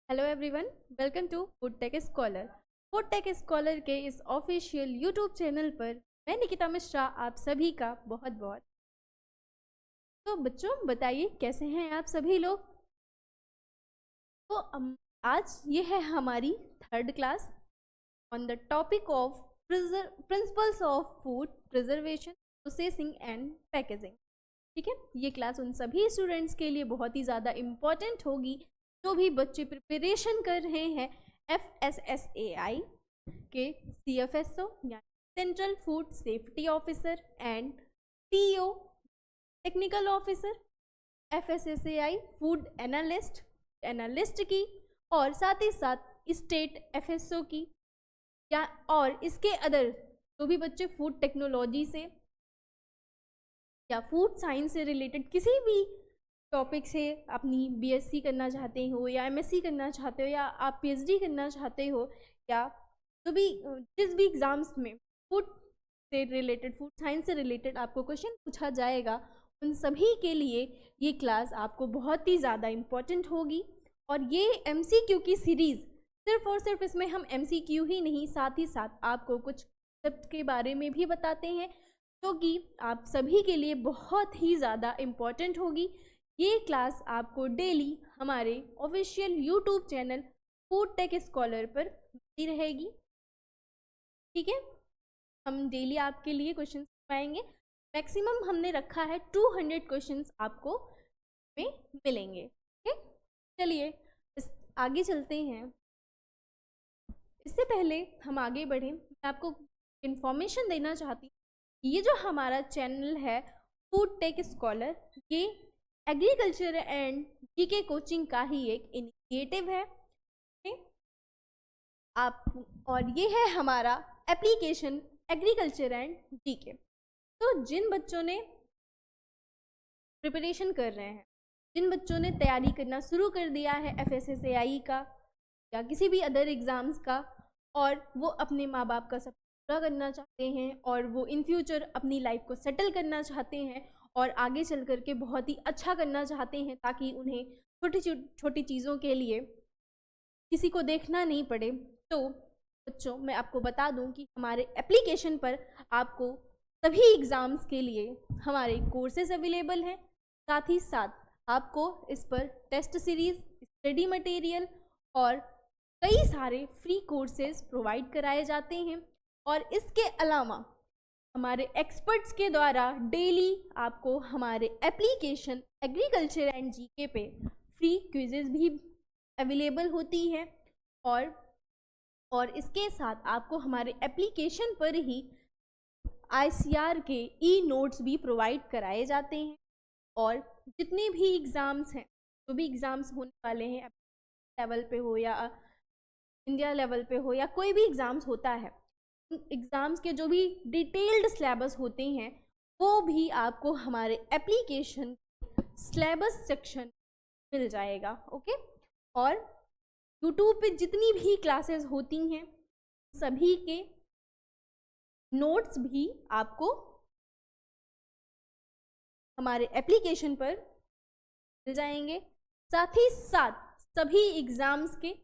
Hello everyone, welcome to food tech scholar. Food tech scholar के इस official YouTube channel पर मैं निकिता मिश्रा आप सभी का बहुत बहुत। तो बच्चों बताइए कैसे हैं आप सभी लोग। तो आज ये है हमारी third class on the topic of principles of food preservation, processing and packaging. ठीक है, ये क्लास उन सभी स्टूडेंट्स के लिए बहुत ही ज़्यादा इम्पॉर्टेंट होगी जो भी बच्चे प्रिपरेशन कर रहे हैं FSSAI के CFSO यानी central food safety officer and TO technical officer, FSSAI food analyst की, और साथ ही साथ स्टेट FSO की, या और इसके अदर जो भी बच्चे फूड टेक्नोलॉजी से या फूड साइंस से रिलेटेड किसी भी टॉपिक से अपनी BSc करना चाहते हो या MSc करना चाहते हो या आप PhD करना चाहते हो, या जो भी जिस भी एग्ज़ाम्स में फूड से रिलेटेड, फूड साइंस से रिलेटेड आपको क्वेश्चन पूछा जाएगा, उन सभी के लिए ये क्लास आपको बहुत ही ज़्यादा इम्पॉर्टेंट होगी। और ये MCQ की सीरीज़ सिर्फ और सिर्फ इसमें हम MCQ ही नहीं, साथ ही साथ आपको कुछ कॉन्सेप्ट के बारे में भी बताते हैं जो कि आप सभी के लिए बहुत ही ज़्यादा इम्पॉर्टेंट होगी। ये क्लास आपको डेली हमारे official YouTube channel food tech scholar पर मिलती रहेगी। ठीक है, हम डेली आपके लिए क्वेश्चन पाएंगे। मैक्सिमम हमने रखा है 200 क्वेश्चंस आपको में मिलेंगे। ठीक, चलिए आगे चलते हैं। इससे पहले हम आगे बढ़ें, मैं आपको इन्फॉर्मेशन देना चाहती हूँ। ये जो हमारा चैनल है फूड टेक स्कॉलर, ये एग्रीकल्चर एंड GK कोचिंग का ही एक इनिशिएटिव है। आप, और ये है हमारा एप्लीकेशन एग्रीकल्चर एंड GK। तो जिन बच्चों ने प्रिपरेशन कर रहे हैं, जिन बच्चों ने तैयारी करना शुरू कर दिया है FSSAI का या किसी भी अदर एग्ज़ाम्स का, और वो अपने माँ बाप का सपना पूरा करना चाहते हैं और वो इन फ्यूचर अपनी लाइफ को सेटल करना चाहते हैं और आगे चल कर के बहुत ही अच्छा करना चाहते हैं, ताकि उन्हें छोटी छोटी चीज़ों के लिए किसी को देखना नहीं पड़े। तो बच्चों मैं आपको बता दूं कि हमारे एप्लीकेशन पर आपको सभी एग्ज़ाम्स के लिए हमारे कोर्सेज अवेलेबल हैं। साथ ही साथ आपको इस पर टेस्ट सीरीज़, स्टडी मटेरियल और कई सारे फ्री कोर्सेज प्रोवाइड कराए जाते हैं। और इसके अलावा हमारे एक्सपर्ट्स के द्वारा डेली आपको हमारे एप्लीकेशन एग्रीकल्चर एंड GK पे फ्री क्विजेज भी अवेलेबल होती है। और इसके साथ आपको हमारे एप्लीकेशन पर ही ICR के नोट्स भी प्रोवाइड कराए जाते हैं। और जितने भी एग्ज़ाम्स हैं, जो भी एग्ज़ाम्स होने वाले हैं लेवल पे हो या इंडिया लेवल पे हो या कोई भी एग्ज़ाम्स होता है, एग्ज़ाम्स के जो भी डिटेल्ड सिलेबस होते हैं वो भी आपको हमारे एप्लीकेशन सिलेबस सेक्शन मिल जाएगा। ओके, और यूट्यूब पे जितनी भी क्लासेस होती हैं सभी के नोट्स भी आपको हमारे एप्लीकेशन पर मिल जाएंगे। साथ ही साथ सभी एग्ज़ाम्स के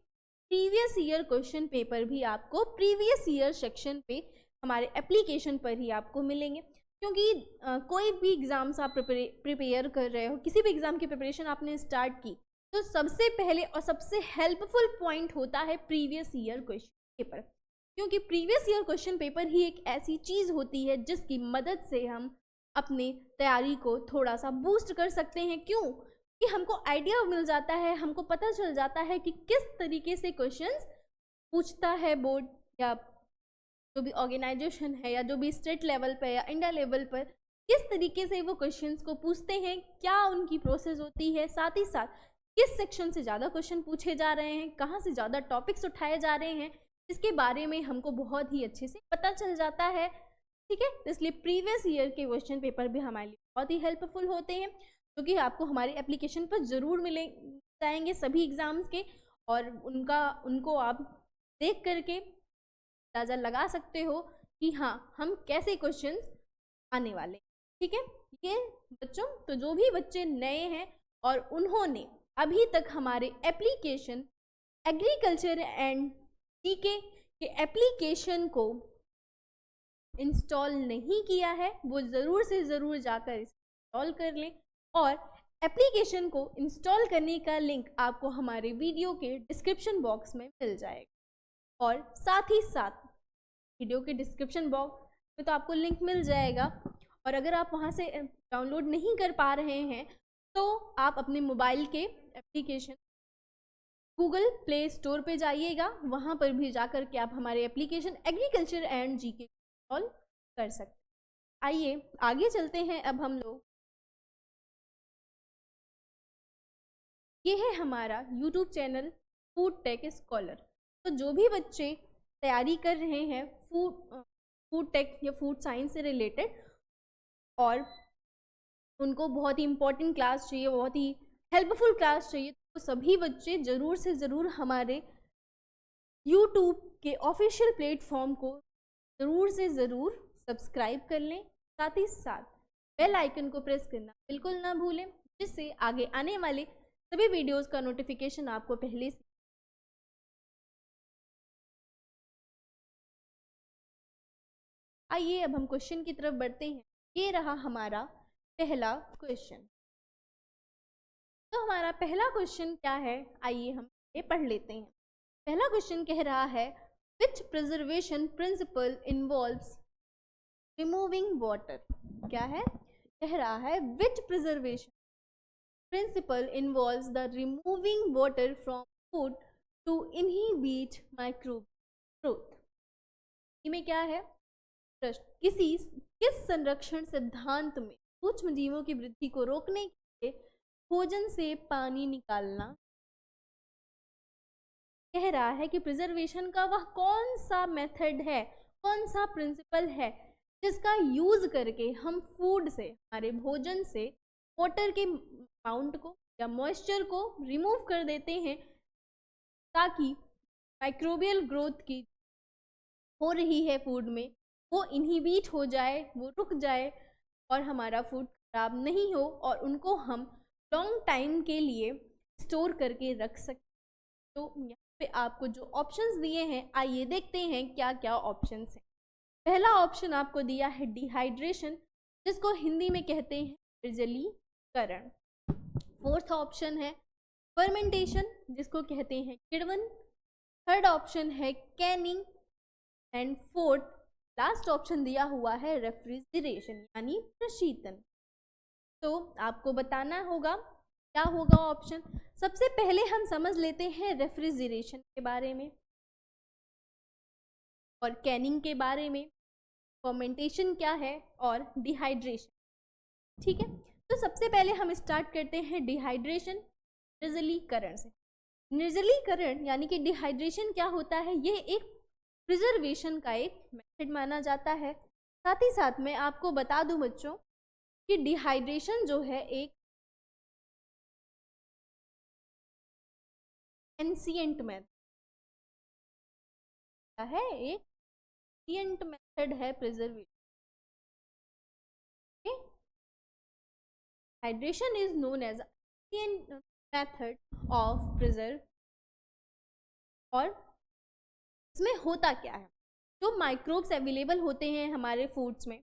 प्रीवियस ईयर क्वेश्चन पेपर भी आपको प्रीवियस ईयर सेक्शन पे हमारे एप्लीकेशन पर ही आपको मिलेंगे। क्योंकि कोई भी एग्ज़ाम्स आप प्रिपेयर कर रहे हो, किसी भी एग्ज़ाम की प्रिपरेशन आपने स्टार्ट की, तो सबसे पहले और सबसे हेल्पफुल पॉइंट होता है प्रीवियस ईयर क्वेश्चन पेपर। क्योंकि प्रीवियस ईयर क्वेश्चन पेपर ही एक ऐसी चीज़ होती है जिसकी मदद से हम अपनी तैयारी को थोड़ा सा बूस्ट कर सकते हैं। क्यों कि हमको आइडिया मिल जाता है, हमको पता चल जाता है कि किस तरीके से क्वेश्चंस पूछता है बोर्ड या जो भी ऑर्गेनाइजेशन है या जो भी स्टेट लेवल पर या इंडिया लेवल पर किस तरीके से वो क्वेश्चंस को पूछते हैं, क्या उनकी प्रोसेस होती है, साथ ही साथ किस सेक्शन से ज़्यादा क्वेश्चन पूछे जा रहे हैं, कहाँ से ज़्यादा टॉपिक्स उठाए जा रहे हैं, इसके बारे में हमको बहुत ही अच्छे से पता चल जाता है। ठीक है, इसलिए प्रीवियस ईयर के क्वेश्चन पेपर भी हमारे लिए बहुत ही हेल्पफुल होते हैं, क्योंकि तो आपको हमारे एप्लीकेशन पर ज़रूर मिले जाएंगे सभी एग्ज़ाम्स के, और उनको आप देख करके अंदाज़ा लगा सकते हो कि हाँ हम कैसे क्वेश्चंस आने वाले। ठीक है, ये बच्चों, तो जो भी बच्चे नए हैं और उन्होंने अभी तक हमारे एप्लीकेशन एग्रीकल्चर एंड जीके के एप्लीकेशन को इंस्टॉल नहीं किया है वो ज़रूर से ज़रूर जाकर इंस्टॉल कर लें, और एप्लीकेशन को इंस्टॉल करने का लिंक आपको हमारे वीडियो के डिस्क्रिप्शन बॉक्स में मिल जाएगा। और साथ ही साथ वीडियो के डिस्क्रिप्शन बॉक्स में तो आपको लिंक मिल जाएगा, और अगर आप वहाँ से डाउनलोड नहीं कर पा रहे हैं तो आप अपने मोबाइल के एप्लीकेशन गूगल प्ले स्टोर पे जाइएगा, वहाँ पर भी जाकर के आप हमारे application agriculture and GK install कर सकते हैं। आइए आगे चलते हैं। अब हम लोग, ये है हमारा YouTube channel food tech scholar. तो जो भी बच्चे तैयारी कर रहे हैं फूड टेक या फूड साइंस से रिलेटेड, और उनको बहुत ही इम्पोर्टेंट क्लास चाहिए, बहुत ही हेल्पफुल क्लास चाहिए, तो सभी बच्चे ज़रूर से ज़रूर हमारे यूट्यूब के ऑफिशियल प्लेटफॉर्म को ज़रूर से ज़रूर सब्सक्राइब कर लें। साथ ही साथ बेल आइकन को प्रेस करना बिल्कुल ना भूलें, जिससे आगे आने वाले सभी वीडियोस का नोटिफिकेशन आपको पहले से। आइए अब हम क्वेश्चन की तरफ बढ़ते हैं। ये रहा हमारा पहला क्वेश्चन। तो हमारा पहला क्वेश्चन क्या है, आइए हम ये पढ़ लेते हैं। पहला क्वेश्चन कह रहा है which preservation principle involves removing water. क्या है, कह रहा है which preservation principle involves the removing water from food to inhibit microbe growth. इसमें क्या है प्रश्न, किस संरक्षण सिद्धांत में सूक्ष्म जीवों की वृद्धि को रोकने के लिए भोजन से पानी निकालना। कह रहा है कि प्रिजर्वेशन का वह कौन सा मेथड है, कौन सा प्रिंसिपल है जिसका यूज करके हम फूड से, हमारे भोजन से वाटर के अमाउंट को या मॉइस्चर को रिमूव कर देते हैं, ताकि माइक्रोबियल ग्रोथ की हो रही है फूड में वो इनहिबिट हो जाए, वो रुक जाए, और हमारा फूड खराब नहीं हो, और उनको हम लॉन्ग टाइम के लिए स्टोर करके रख सकते। तो यहाँ पे आपको जो ऑप्शंस दिए हैं, आइए देखते हैं क्या क्या ऑप्शंस हैं। पहला ऑप्शन आपको दिया है डिहाइड्रेशन, जिसको हिंदी में कहते हैं निर्जलीकरण। फोर्थ ऑप्शन है फर्मेंटेशन, जिसको कहते हैं किण्वन। थर्ड ऑप्शन है Canning, and fourth last option दिया हुआ है रेफ्रिजरेशन यानी प्रशीतन। तो आपको बताना होगा क्या होगा ऑप्शन। सबसे पहले हम समझ लेते हैं रेफ्रिजरेशन के बारे में और कैनिंग के बारे में, फर्मेंटेशन क्या है और डिहाइड्रेशन। ठीक है, तो सबसे पहले हम स्टार्ट करते हैं डिहाइड्रेशन, निर्जलीकरण से। निर्जलीकरण यानी कि डिहाइड्रेशन क्या होता है, ये एक प्रिजर्वेशन का एक मेथड माना जाता है। साथ ही साथ मैं आपको बता दूं बच्चों कि डिहाइड्रेशन जो है एक एंशिएंट मेथड है, एक एंशिएंट मेथड है preservation. Hydration is known as ancient method of preserve. और इसमें होता क्या है, जो माइक्रोब्स अवेलेबल होते हैं हमारे फूड्स में,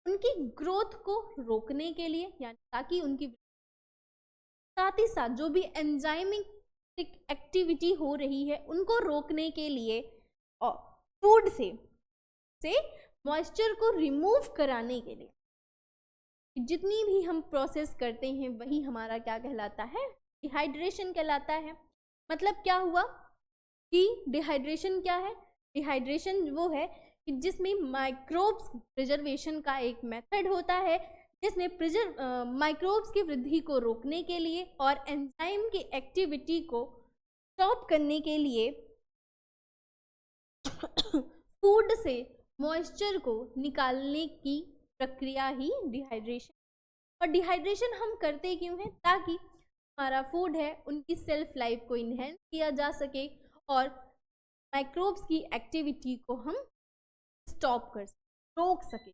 उनकी ग्रोथ को रोकने के लिए, यानी ताकि उनकी, साथ ही साथ जो भी एंजाइमिक एक्टिविटी हो रही है उनको रोकने के लिए, और फूड से मॉइस्चर को रिमूव कराने के लिए जितनी भी हम प्रोसेस करते हैं वही हमारा क्या कहलाता है, डिहाइड्रेशन कहलाता है। मतलब क्या हुआ कि डिहाइड्रेशन क्या है, डिहाइड्रेशन वो है कि जिसमें माइक्रोब्स प्रिजर्वेशन का एक मेथड होता है, जिसमें माइक्रोब्स की वृद्धि को रोकने के लिए और एंजाइम की एक्टिविटी को स्टॉप करने के लिए फूड से मॉइस्चर को निकालने की प्रक्रिया ही डिहाइड्रेशन। और डिहाइड्रेशन हम करते क्यों हैं, ताकि हमारा फूड है उनकी सेल्फ लाइफ को इन्हेंस किया जा सके और माइक्रोब्स की एक्टिविटी को हम स्टॉप कर सके, रोक सके।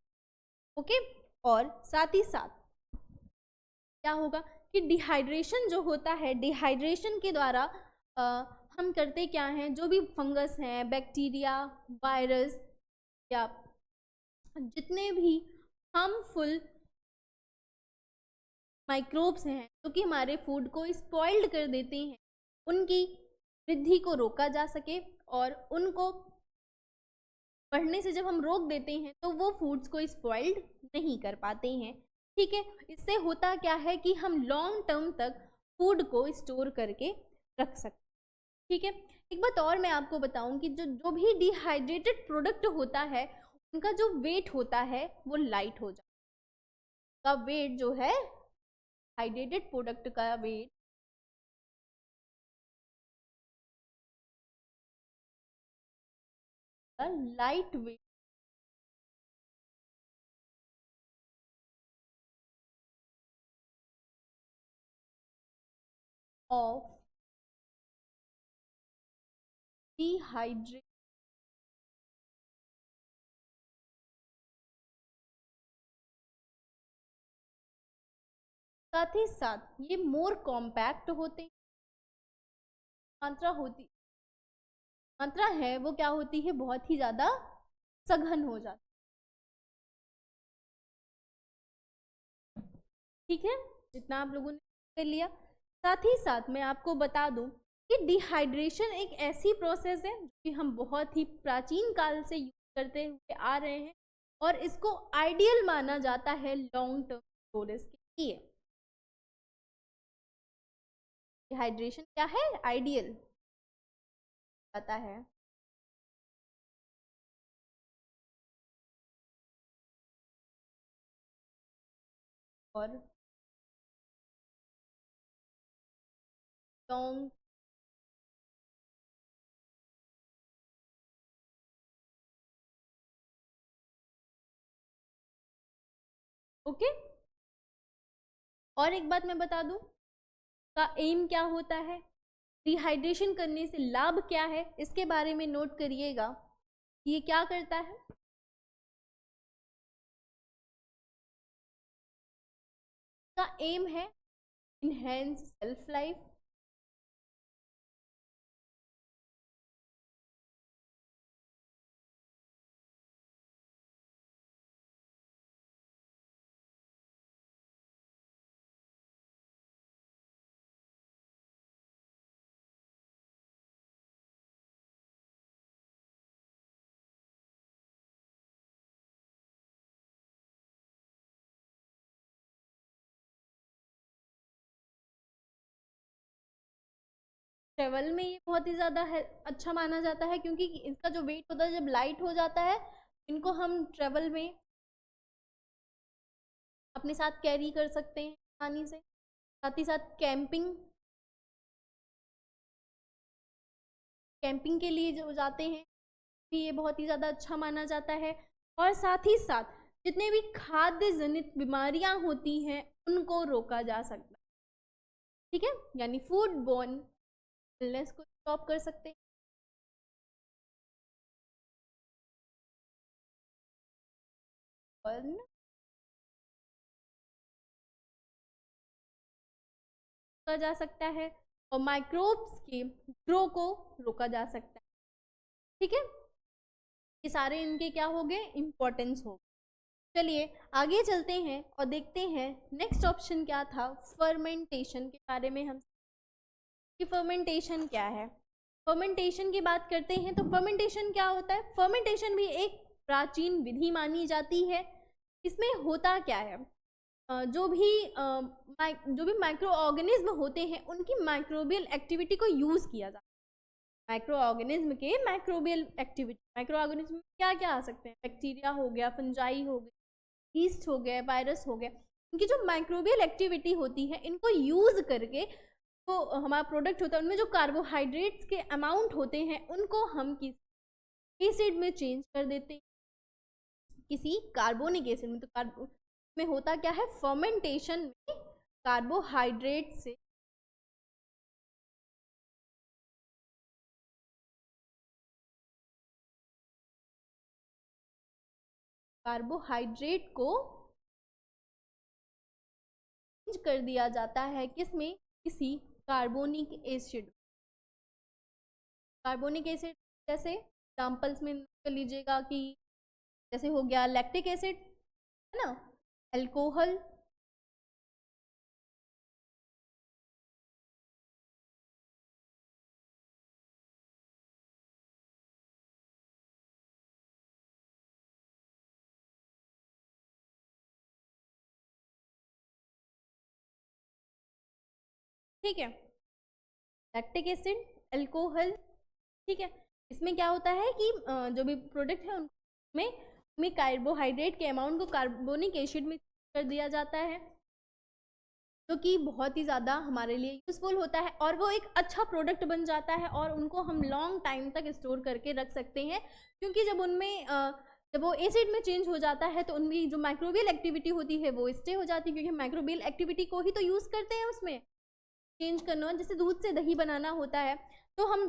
ओके, और साथ ही साथ क्या होगा कि डिहाइड्रेशन जो होता है, डिहाइड्रेशन के द्वारा हम करते क्या हैं, जो भी फंगस हैं, बैक्टीरिया, वायरस या जितने भी हार्मफुल माइक्रोब्स हैं जो कि हमारे फूड को स्पॉइल्ड कर देते हैं, उनकी वृद्धि को रोका जा सके, और उनको बढ़ने से जब हम रोक देते हैं तो वो फूड्स को स्पॉइल्ड नहीं कर पाते हैं। ठीक है, इससे होता क्या है कि हम लॉन्ग टर्म तक फूड को स्टोर करके रख सकते हैं। ठीक है, एक बात और मैं आपको बताऊं कि जो भी डिहाइड्रेटेड प्रोडक्ट होता है उनका जो वेट होता है वो लाइट हो जाता है। वेट जो है हाइड्रेटेड प्रोडक्ट का weight light weight of dehydrate साथ ही साथ ये मोर कॉम्पैक्ट होते हैं। मात्रा है वो क्या होती है, बहुत ही ज्यादा सघन हो जाती है। ठीक है, जितना आप लोगों ने कर लिया। साथ ही साथ मैं आपको बता दूं कि डिहाइड्रेशन एक ऐसी प्रोसेस है कि हम बहुत ही प्राचीन काल से यूज करते हुए आ रहे हैं, और इसको आइडियल माना जाता है लॉन्ग टर्म स्टोरेज के लिए। डिहाइड्रेशन क्या है, आइडियल आता है। और लॉन्ग ओके। और एक बात मैं बता दूं का एम क्या होता है, डिहाइड्रेशन करने से लाभ क्या है, इसके बारे में नोट करिएगा। ये क्या करता है, का एम है इनहेंस सेल्फ लाइफ, ट्रेवल में ये बहुत ही ज़्यादा अच्छा माना जाता है, क्योंकि इसका जो वेट होता है जब लाइट हो जाता है, इनको हम ट्रेवल में अपने साथ कैरी कर सकते हैं आसानी से। साथ ही साथ कैंपिंग के लिए जो जाते हैं भी ये बहुत ही ज़्यादा अच्छा माना जाता है। और साथ ही साथ जितने भी खाद्य जनित बीमारियां होती हैं उनको रोका जा सकता है। ठीक है, यानी फूड बोर्न इलनेस को स्टॉप कर सकते हैं। और रोका जा सकता है, और माइक्रोब्स के ग्रो को रोका जा सकता है। ठीक है, ये सारे इनके क्या हो गए, इम्पोर्टेंस हो। चलिए आगे चलते हैं और देखते हैं नेक्स्ट ऑप्शन क्या था, फर्मेंटेशन के बारे में। हम कि फर्मेंटेशन क्या है, फर्मेंटेशन की बात करते हैं तो फर्मेंटेशन क्या होता है। फर्मेंटेशन भी एक प्राचीन विधि मानी जाती है। इसमें होता क्या है, जो भी माइक्रो ऑर्गेनिज्म होते हैं उनकी माइक्रोबियल एक्टिविटी को यूज़ किया जाता है। माइक्रो ऑर्गेनिज्म के माइक्रोबियल एक्टिविटी, माइक्रो ऑर्गेनिज्म क्या क्या आ सकते हैं, बैक्टीरिया हो गया, फंजाई हो गया, ईस्ट हो गया, वायरस हो गया। इनकी जो माइक्रोबियल एक्टिविटी होती है इनको यूज़ करके तो हमारा प्रोडक्ट होता है उनमें जो कार्बोहाइड्रेट्स के अमाउंट होते हैं उनको हम किसी एसिड में चेंज कर देते हैं, किसी कार्बोनिक एसिड में। तो में होता क्या है, फर्मेंटेशन में कार्बोहाइड्रेट से कार्बोहाइड्रेट को चेंज कर दिया जाता है किसमें, किसी कार्बोनिक एसिड। कार्बोनिक एसिड जैसे एग्जाम्पल्स में कर लीजिएगा कि जैसे हो गया लैक्टिक एसिड, है ना, अल्कोहल, ठीक है, लैक्टिक एसिड, अल्कोहल, ठीक है। इसमें क्या होता है कि जो भी प्रोडक्ट है उनमें कार्बोहाइड्रेट के अमाउंट को कार्बोनिक एसिड में कर दिया जाता है, जो कि बहुत ही ज़्यादा हमारे लिए यूज़फुल होता है और वो एक अच्छा प्रोडक्ट बन जाता है और उनको हम लॉन्ग टाइम तक स्टोर करके रख सकते हैं, क्योंकि जब उनमें जब वो एसिड में चेंज हो जाता है तो उनकी जो माइक्रोबियल एक्टिविटी होती है वो स्टे हो जाती है, क्योंकि हम माइक्रोबियल एक्टिविटी को ही तो यूज़ करते हैं उसमें चेंज करना। जैसे दूध से दही बनाना होता है तो हम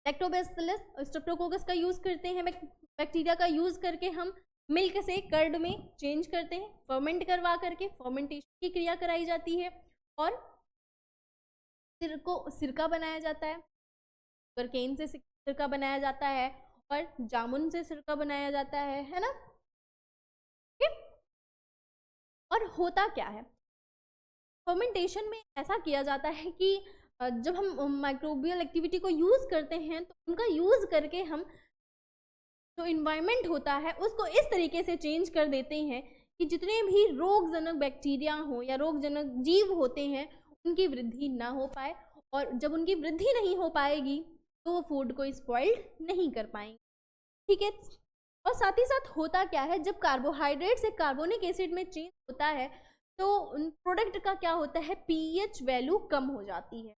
लैक्टोबैसिलस स्ट्रेप्टोकोकस का यूज़ करते हैं, बैक्टीरिया का यूज़ करके हम मिल्क से कर्ड में चेंज करते हैं, फर्मेंट करवा करके फर्मेंटेशन की क्रिया कराई जाती है और सिरका बनाया जाता है, केन से सिरका बनाया जाता है और जामुन से सिरका बनाया जाता है ना। और होता क्या है फर्मेंटेशन में, ऐसा किया जाता है कि जब हम माइक्रोबियल एक्टिविटी को यूज़ करते हैं तो उनका यूज़ करके हम जो इन्वायरमेंट होता है उसको इस तरीके से चेंज कर देते हैं कि जितने भी रोगजनक बैक्टीरिया हो या रोगजनक जीव होते हैं उनकी वृद्धि ना हो पाए, और जब उनकी वृद्धि नहीं हो पाएगी तो वो फूड को स्पॉइल्ड नहीं कर पाएंगे, ठीक है। और साथ ही साथ होता क्या है, जब कार्बोहाइड्रेट से कार्बोनिक एसिड में चेंज होता है तो उन प्रोडक्ट का क्या होता है, पीएच वैल्यू कम हो जाती है,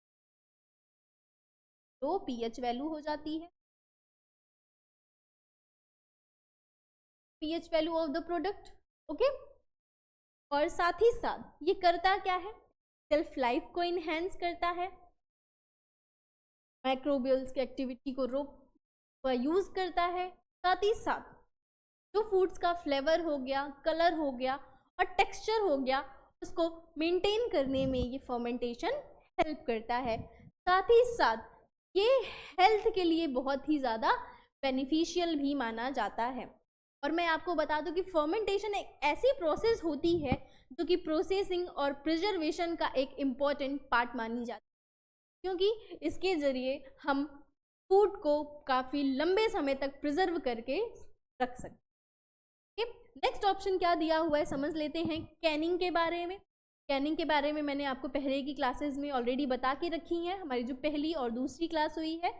तो पीएच वैल्यू हो जाती है, pH value of the product, okay. और साथ ही साथ ये करता क्या है, सेल्फ लाइफ को इनहेंस करता है, माइक्रोबियल्स की एक्टिविटी को रोक यूज करता है, साथ ही साथ जो फूड्स का फ्लेवर हो गया, कलर हो गया और टेक्सचर हो गया उसको मेंटेन करने में ये फर्मेंटेशन हेल्प करता है। साथ ही साथ ये हेल्थ के लिए बहुत ही ज़्यादा बेनिफिशियल भी माना जाता है। और मैं आपको बता दूं कि फर्मेंटेशन एक ऐसी प्रोसेस होती है जो कि प्रोसेसिंग और प्रिजर्वेशन का एक इम्पॉर्टेंट पार्ट मानी जाती है, क्योंकि इसके ज़रिए हम फूड को काफ़ी लंबे समय तक प्रिजर्व करके रख सकते हैं। नेक्स्ट ऑप्शन क्या दिया हुआ है समझ लेते हैं, कैनिंग के बारे में। कैनिंग के बारे में मैंने आपको पहले की क्लासेस में ऑलरेडी बता के रखी है, हमारी जो पहली और दूसरी क्लास हुई है,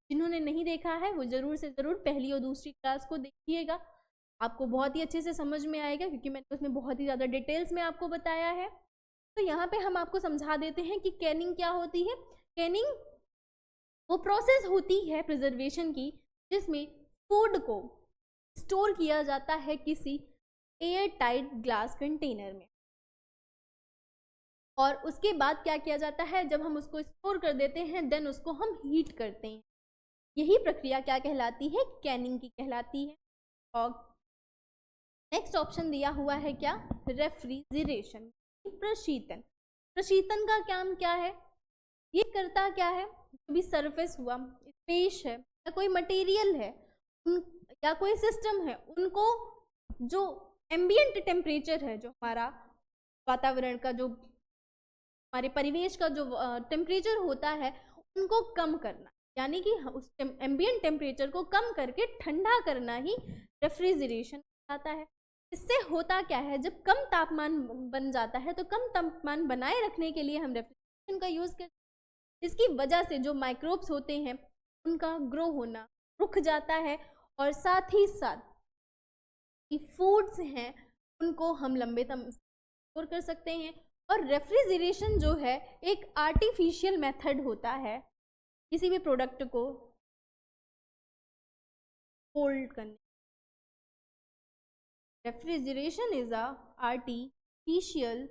जिन्होंने नहीं देखा है वो ज़रूर से ज़रूर पहली और दूसरी क्लास को देखिएगा, आपको बहुत ही अच्छे से समझ में आएगा, क्योंकि मैंने उसमें बहुत ही ज़्यादा डिटेल्स में आपको बताया है। तो यहाँ पे हम आपको समझा देते हैं कि कैनिंग क्या होती है। कैनिंग वो प्रोसेस होती है प्रिजर्वेशन की जिसमें फूड को स्टोर किया जाता है किसी एयर टाइट ग्लास कंटेनर में, और उसके बाद क्या किया जाता है, जब हम उसको स्टोर कर देते हैं देन उसको हम हीट करते हैं। यही प्रक्रिया क्या कहलाती है, कैनिंग की कहलाती है। और नेक्स्ट ऑप्शन दिया हुआ है क्या, रेफ्रिजरेशन, प्रशीतन। प्रशीतन का काम क्या है, ये करता क्या है, जो भी सरफेस हुआ, स्पेस है या कोई मटेरियल है या कोई सिस्टम है, उनको जो एम्बियंट टेम्परेचर है, जो हमारा वातावरण का, जो हमारे परिवेश का जो टेम्परेचर होता है, उनको कम करना, यानी कि उस एम्बियंट टेम्परेचर को कम करके ठंडा करना ही रेफ्रिजरेशन आता है। इससे होता क्या है, जब कम तापमान बन जाता है तो कम तापमान बनाए रखने के लिए हम रेफ्रिजरेशन का यूज़ करते हैं। इसकी वजह से जो माइक्रोब्स होते हैं उनका ग्रो होना रुक जाता है, और साथ ही साथ फूड्स हैं उनको हम लंबे समय स्टोर कर सकते हैं। और रेफ्रिजरेशन जो है एक आर्टिफिशियल मेथड होता है किसी भी प्रोडक्ट को होल्ड करने। Refrigeration is a artificial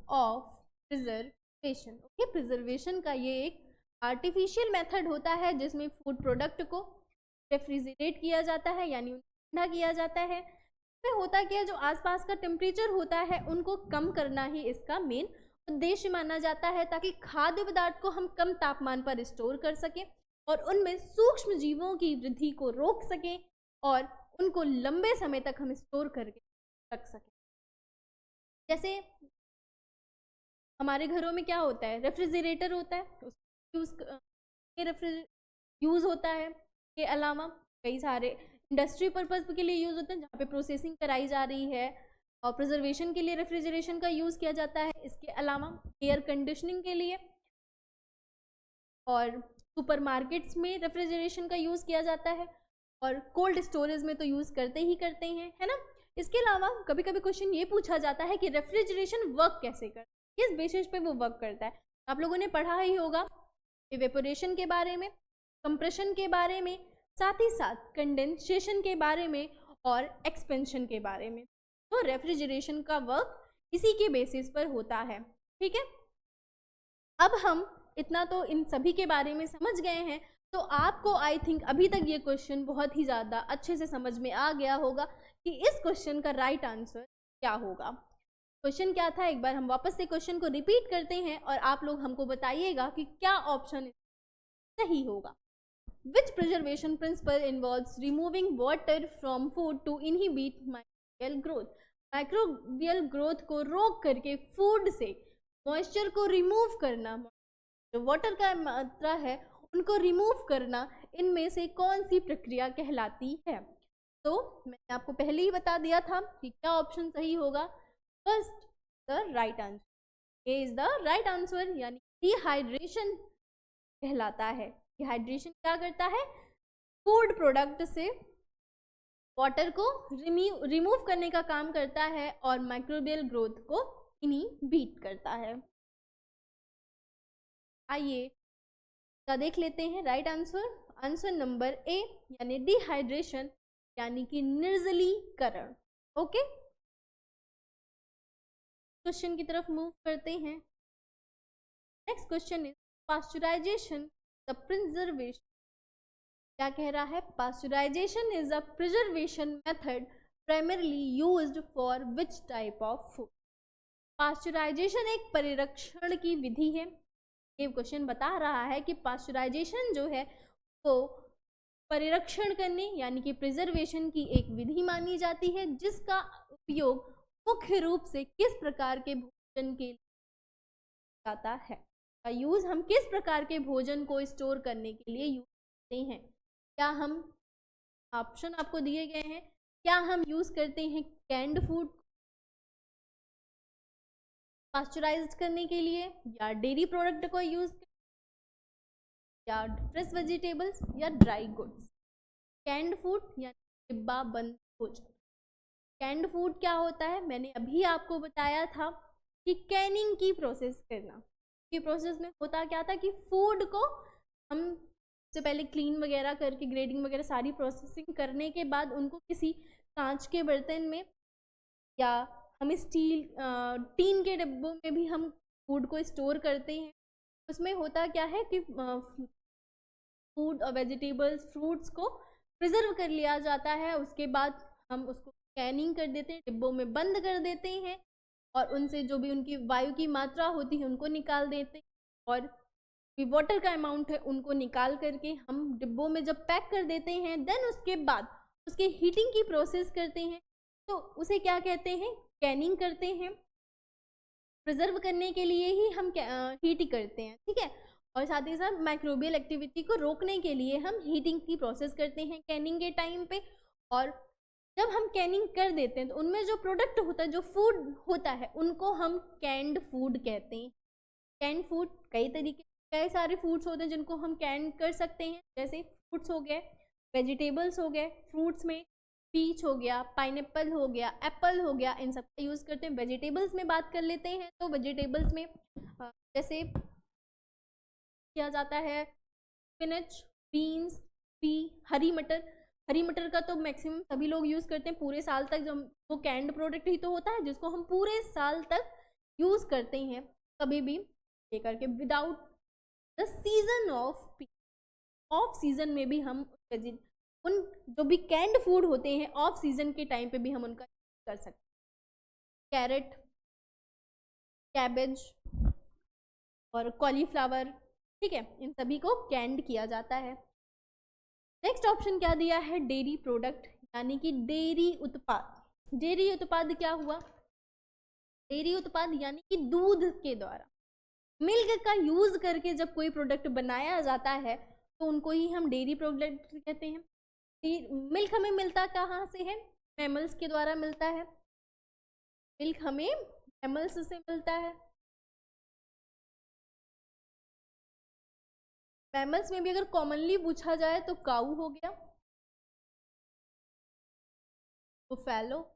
of preservation. Okay, preservation का ये एक आर्टिफिशियल मेथड होता है जिसमें फूड प्रोडक्ट को रेफ्रिजरेट किया जाता है, यानी ठंडा किया जाता है। इसमें होता क्या है, जो आसपास का टेम्परेचर होता है उनको कम करना ही इसका मेन उद्देश्य माना जाता है ताकि खाद्य पदार्थ को हम कम तापमान पर स्टोर कर सकें और उनमें सूक्ष्म जीवों की वृद्धि को रोक सकें और उनको लंबे समय तक हम स्टोर करके रख सकें। जैसे हमारे घरों में क्या होता है, रेफ्रिजरेटर होता है, यूज़ होता है। के अलावा कई सारे इंडस्ट्री पर्पज़ के लिए यूज़ होते हैं जहाँ पे प्रोसेसिंग कराई जा रही है और प्रिजर्वेशन के लिए रेफ्रिजरेशन का यूज़ किया जाता है। इसके अलावा एयर कंडीशनिंग के लिए और सुपरमार्केट्स में रेफ्रिजरेशन का यूज़ किया जाता है और कोल्ड स्टोरेज में तो यूज़ करते ही करते हैं, है ना। इसके अलावा कभी कभी क्वेश्चन ये पूछा जाता है कि रेफ्रिजरेशन वर्क कैसे करता है, किस बेसिस पे वो वर्क करता है। आप लोगों ने पढ़ा ही होगा इवेपोरेशन के बारे में, कंप्रेशन के बारे में, साथ ही साथ कंडेंसेशन के बारे में और एक्सपेंशन के बारे में। तो रेफ्रिजरेशन का वर्क इसी के बेसिस पर होता है, ठीक है। अब हम इतना तो इन सभी के बारे में समझ गए हैं, तो आपको आई थिंक अभी तक ये क्वेश्चन बहुत ही ज़्यादा अच्छे से समझ में आ गया होगा कि इस क्वेश्चन का राइट आंसर क्या होगा। क्वेश्चन क्या था, एक बार हम वापस से क्वेश्चन को रिपीट करते हैं और आप लोग हमको बताइएगा कि क्या ऑप्शन सही होगा। Which preservation principle involves removing water from food to inhibit microbial growth? Microbial growth को रोक करके फूड से मॉइस्चर को रिमूव करना, जो वाटर का मात्रा है उनको रिमूव करना, इनमें से कौन सी प्रक्रिया कहलाती है। तो मैंने आपको पहले ही बता दिया था कि क्या ऑप्शन सही होगा। First the right answer, A is the right answer, यानी डिहाइड्रेशन कहलाता है। डिहाइड्रेशन क्या करता है, फूड प्रोडक्ट से वाटर को रिमूव करने का काम करता है और माइक्रोबियल ग्रोथ को इनहिबिट करता है। आइए क्या देख लेते हैं right answer. Answer number A यानी डिहाइड्रेशन यानी कि निर्जलीकरण। ओके, क्वेश्चन की तरफ मूव करते हैं। Next question is pasteurization the preservation. क्या कह रहा है, pasteurization is a preservation method primarily used for which type of food. Pasteurization एक परिरक्षण की विधि है। ये क्वेश्चन बता रहा है कि पास्चराइजेशन जो है वो परिरक्षण करने यानी कि प्रिजर्वेशन की एक विधि मानी जाती है, जिसका उपयोग मुख्य रूप से किस प्रकार के भोजन के लिए जाता है। का यूज हम किस प्रकार के भोजन को स्टोर करने के लिए यूज करते हैं। क्या हम, ऑप्शन आपको दिए गए हैं, क्या हम यूज करते हैं कैंड फूड पास्चराइज करने के लिए, या डेयरी प्रोडक्ट को यूज, या फ्रेश वेजिटेबल्स, या ड्राई गुड्स। कैंड फूड या डिब्बा बंद भोजन। कैंड फूड क्या होता है, मैंने अभी आपको बताया था कि कैनिंग की प्रोसेस करना। की प्रोसेस में होता क्या था कि फूड को हम से पहले क्लीन वगैरह करके ग्रेडिंग वगैरह सारी प्रोसेसिंग करने के बाद उनको किसी कांच के बर्तन में या हम स्टील टीन के डिब्बों में भी हम फूड को स्टोर करते हैं। उसमें होता क्या है कि फूड और वेजिटेबल्स फ्रूट्स को प्रिजर्व कर लिया जाता है। उसके बाद हम उसको कैनिंग कर देते हैं, डिब्बों में बंद कर देते हैं और उनसे जो भी उनकी वायु की मात्रा होती है उनको निकाल देते हैं और वाटर का अमाउंट है उनको निकाल करके हम डिब्बों में जब पैक कर देते हैं, देन उसके बाद उसके हीटिंग की प्रोसेस करते हैं। तो उसे क्या कहते हैं, कैनिंग करते हैं। प्रिजर्व करने के लिए ही हम हीटिंग करते हैं, ठीक है। और साथ ही साथ माइक्रोबियल एक्टिविटी को रोकने के लिए हम हीटिंग की प्रोसेस करते हैं कैनिंग के टाइम पे। और जब हम कैनिंग कर देते हैं तो उनमें जो प्रोडक्ट होता है, जो फूड होता है, उनको हम कैंड फूड कहते हैं। कैंड फूड कई सारे फूड्स होते हैं जिनको हम कैन कर सकते हैं, जैसे फ्रूट्स हो गए, वेजिटेबल्स हो गए। फ्रूट्स में पीच हो गया, पाइनएप्पल हो गया, एप्पल हो गया, इन सब का यूज़ करते हैं। वेजिटेबल्स में बात कर लेते हैं तो वेजिटेबल्स में जैसे किया जाता है स्पिनच, बीन्स, पी, हरी मटर। हरी मटर का तो मैक्सिमम सभी लोग यूज़ करते हैं पूरे साल तक। जब वो कैंड प्रोडक्ट ही तो होता है जिसको हम पूरे साल तक यूज़ करते हैं, कभी भी ये करके without the season of P. Off season में भी हम उन जो भी कैंड फूड होते हैं ऑफ सीजन के टाइम पे भी हम उनका यूज कर सकते हैं। कैरेट, कैबेज और कॉलीफ्लावर, ठीक है, इन सभी को कैंड किया जाता है। नेक्स्ट ऑप्शन क्या दिया है, डेयरी प्रोडक्ट, यानी कि डेयरी उत्पाद। डेयरी उत्पाद क्या हुआ, डेयरी उत्पाद यानी कि दूध के द्वारा, मिल्क का यूज करके जब कोई प्रोडक्ट बनाया जाता है तो उनको ही हम डेयरी प्रोडक्ट कहते हैं। मिल्क हमें मिलता कहाँ से है, मैमल्स के द्वारा मिलता है। मिल्क हमें मैमल्स से मिलता है। मैमल्स में भी अगर कॉमनली पूछा जाए तो काऊ हो गया, बुफैलो,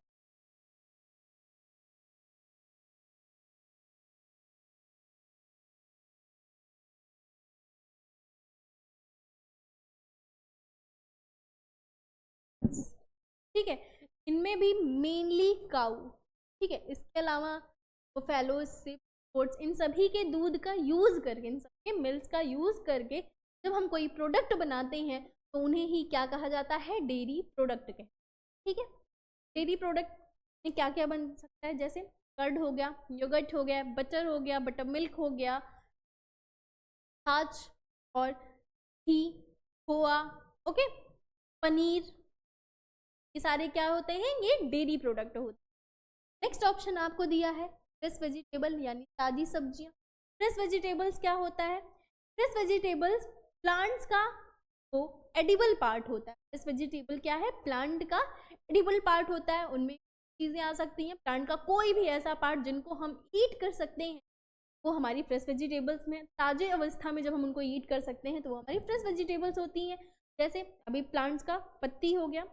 ठीक है, इनमें भी मेनली काऊ, ठीक है। इसके अलावा बुफैलो, गोट्स, इन सभी के दूध का यूज करके, इन सबके मिल्क का यूज करके जब हम कोई प्रोडक्ट बनाते हैं तो उन्हें ही क्या कहा जाता है, डेयरी प्रोडक्ट के, ठीक है। डेयरी प्रोडक्ट में क्या क्या बन सकता है, जैसे कर्ड हो गया, योगर्ट हो गया, बटर हो गया, बटर मिल्क हो गया, छाछ और घी, खोआ, ओके, पनीर, ये सारे क्या होते हैं, ये डेयरी प्रोडक्ट होते हैं। नेक्स्ट ऑप्शन आपको दिया है फ्रेश वेजिटेबल, यानी ताजी सब्जियां। फ्रेश वेजिटेबल्स क्या होता है, फ्रेश वेजिटेबल्स प्लांट्स का वो एडिबल पार्ट होता है। फ्रेश वेजिटेबल क्या है, प्लांट का एडिबल पार्ट होता है। उनमें चीज़ें आ सकती हैं, प्लांट का कोई भी ऐसा पार्ट जिनको हम ईट कर सकते हैं वो हमारी फ्रेश वेजिटेबल्स में, ताजे अवस्था में जब हम उनको ईट कर सकते हैं तो वो हमारी फ्रेश वेजिटेबल्स होती हैं। जैसे अभी प्लांट्स का पत्ती हो गया,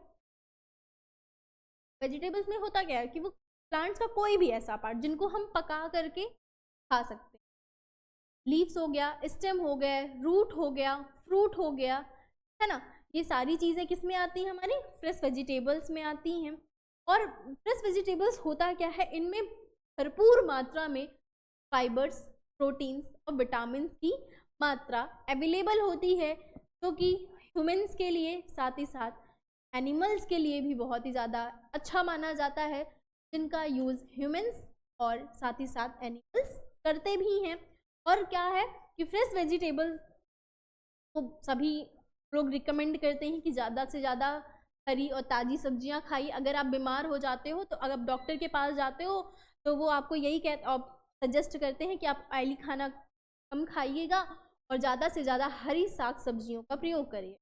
वेजिटेबल्स में होता क्या है कि वो प्लांट्स का कोई भी ऐसा पार्ट जिनको हम पका करके खा सकते हैं। लीव्स हो गया, स्टेम हो गया, रूट हो गया, फ्रूट हो गया, है ना, ये सारी चीज़ें किस में आती हैं, हमारी फ्रेश वेजिटेबल्स में आती हैं। और फ्रेश वेजिटेबल्स होता क्या है, इनमें भरपूर मात्रा में फाइबर्स, प्रोटीन्स और विटामिन की मात्रा अवेलेबल होती है, जो कि ह्यूमंस के लिए साथ ही साथ एनिमल्स के लिए भी बहुत ही ज़्यादा अच्छा माना जाता है, जिनका यूज़ ह्यूमंस और साथ ही साथ एनिमल्स करते भी हैं। और क्या है कि फ्रेश वेजिटेबल्स को सभी लोग रिकमेंड करते हैं कि ज़्यादा से ज़्यादा हरी और ताज़ी सब्जियां खाइए। अगर आप बीमार हो जाते हो तो अगर आप डॉक्टर के पास जाते हो तो वो आपको यही सजेस्ट करते हैं कि आप ऑयली खाना कम खाइएगा और ज़्यादा से ज़्यादा हरी साग सब्जियों का प्रयोग करिए,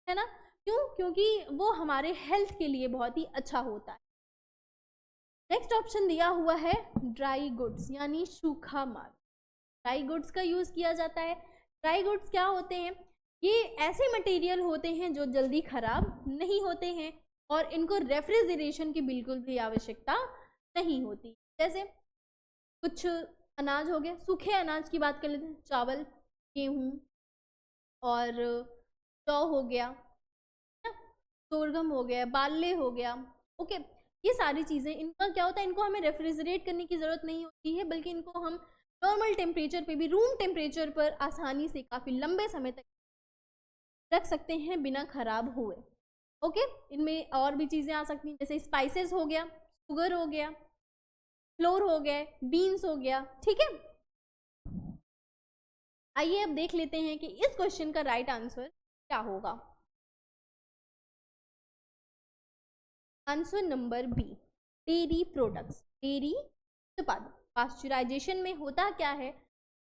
है ना। क्यों, क्योंकि वो हमारे हेल्थ के लिए बहुत ही अच्छा होता है। नेक्स्ट ऑप्शन दिया हुआ है ड्राई गुड्स, यानी सूखा माल। ड्राई गुड्स का यूज़ किया जाता है। ड्राई गुड्स क्या होते हैं, ये ऐसे मटेरियल होते हैं जो जल्दी खराब नहीं होते हैं और इनको रेफ्रिजरेशन की बिल्कुल भी आवश्यकता नहीं होती। जैसे कुछ अनाज हो गए, सूखे अनाज की बात कर लेते हैं, चावल, गेहूँ और जौ हो गया, सोरगम हो गया, बाल्ले हो गया, ओके, ये सारी चीज़ें, इनका क्या होता है, इनको हमें रेफ्रिजरेट करने की ज़रूरत नहीं होती है, बल्कि इनको हम नॉर्मल टेम्परेचर पे भी, रूम टेम्परेचर पर आसानी से काफ़ी लंबे समय तक रख सकते हैं बिना खराब हुए, ओके। इनमें और भी चीज़ें आ सकती हैं, जैसे स्पाइसेस हो गया, शुगर हो गया, फ्लोर हो गया, बीन्स हो गया, ठीक है। आइए अब देख लेते हैं कि इस क्वेश्चन का राइट आंसर क्या होगा। Answer number B, dairy products, dairy उत्पाद। पास्चुराइजेशन में होता क्या है,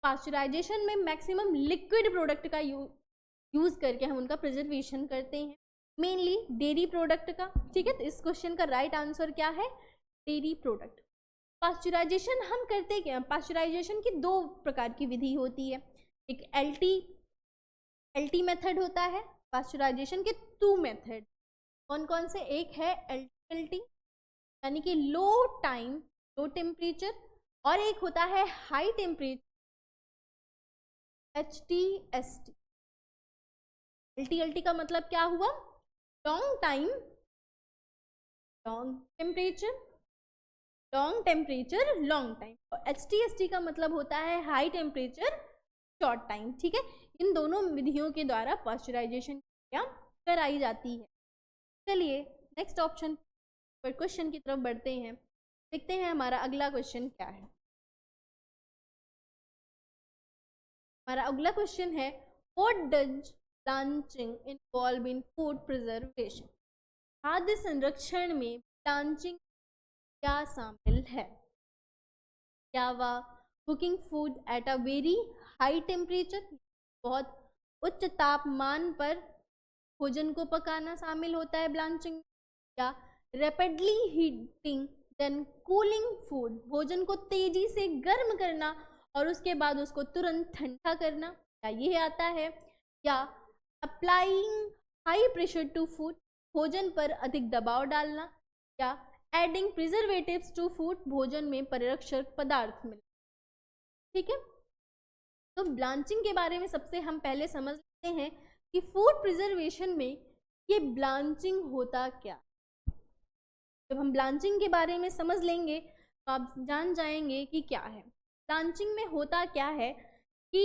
पास्चुराइजेशन में मैक्सिमम लिक्विड प्रोडक्ट का यूज करके हम उनका प्रिजर्वेशन करते हैं, मेनली डेयरी प्रोडक्ट का, ठीक है। तो इस क्वेश्चन का राइट आंसर क्या है, डेयरी प्रोडक्ट। पास्चुराइजेशन हम करते क्या, पास्चुराइजेशन की दो प्रकार की विधि होती है, एक एलटी मेथड होता है। पास्चुराइजेशन के टू मेथड कौन कौन से, एक है एलटी यानी कि लो टाइम लो टेम्परेचर, और एक होता है हाई टेम्परेचर HTST। एलटी का मतलब क्या हुआ, long time long temperature, long temperature long time, और HTST का मतलब होता है हाई टेम्परेचर शॉर्ट टाइम, ठीक है। इन दोनों विधियों के द्वारा पास्चुराइजेशन क्या कराई जाती है। चलिए नेक्स्ट ऑप्शन पर क्वेश्चन की तरफ बढ़ते हैं, देखते हैं हमारा अगला क्वेश्चन क्या है। हमारा अगला क्वेश्चन है, what does blanching involve in food preservation? खाद्य संरक्षण में ब्लांचिंग क्या शामिल है? क्या वह cooking food at a very high temperature, बहुत उच्च तापमान पर भोजन को पकाना शामिल होता है ब्लांचिंग, या rapidly heating then cooling food, भोजन को तेजी से गर्म करना और उसके बाद उसको तुरंत ठंडा करना, क्या ये आता है? या applying high pressure to food, भोजन पर अधिक दबाव डालना, या एडिंग प्रिजर्वेटिव्स टू फूड, भोजन में परिरक्षक पदार्थ मिले। ठीक है, तो ब्लांचिंग के बारे में सबसे हम पहले समझ लेते हैं कि फूड प्रिजर्वेशन में ये ब्लांचिंग होता क्या। जब हम ब्लांचिंग के बारे में समझ लेंगे तो आप जान जाएंगे कि क्या है। ब्लांचिंग में होता क्या है कि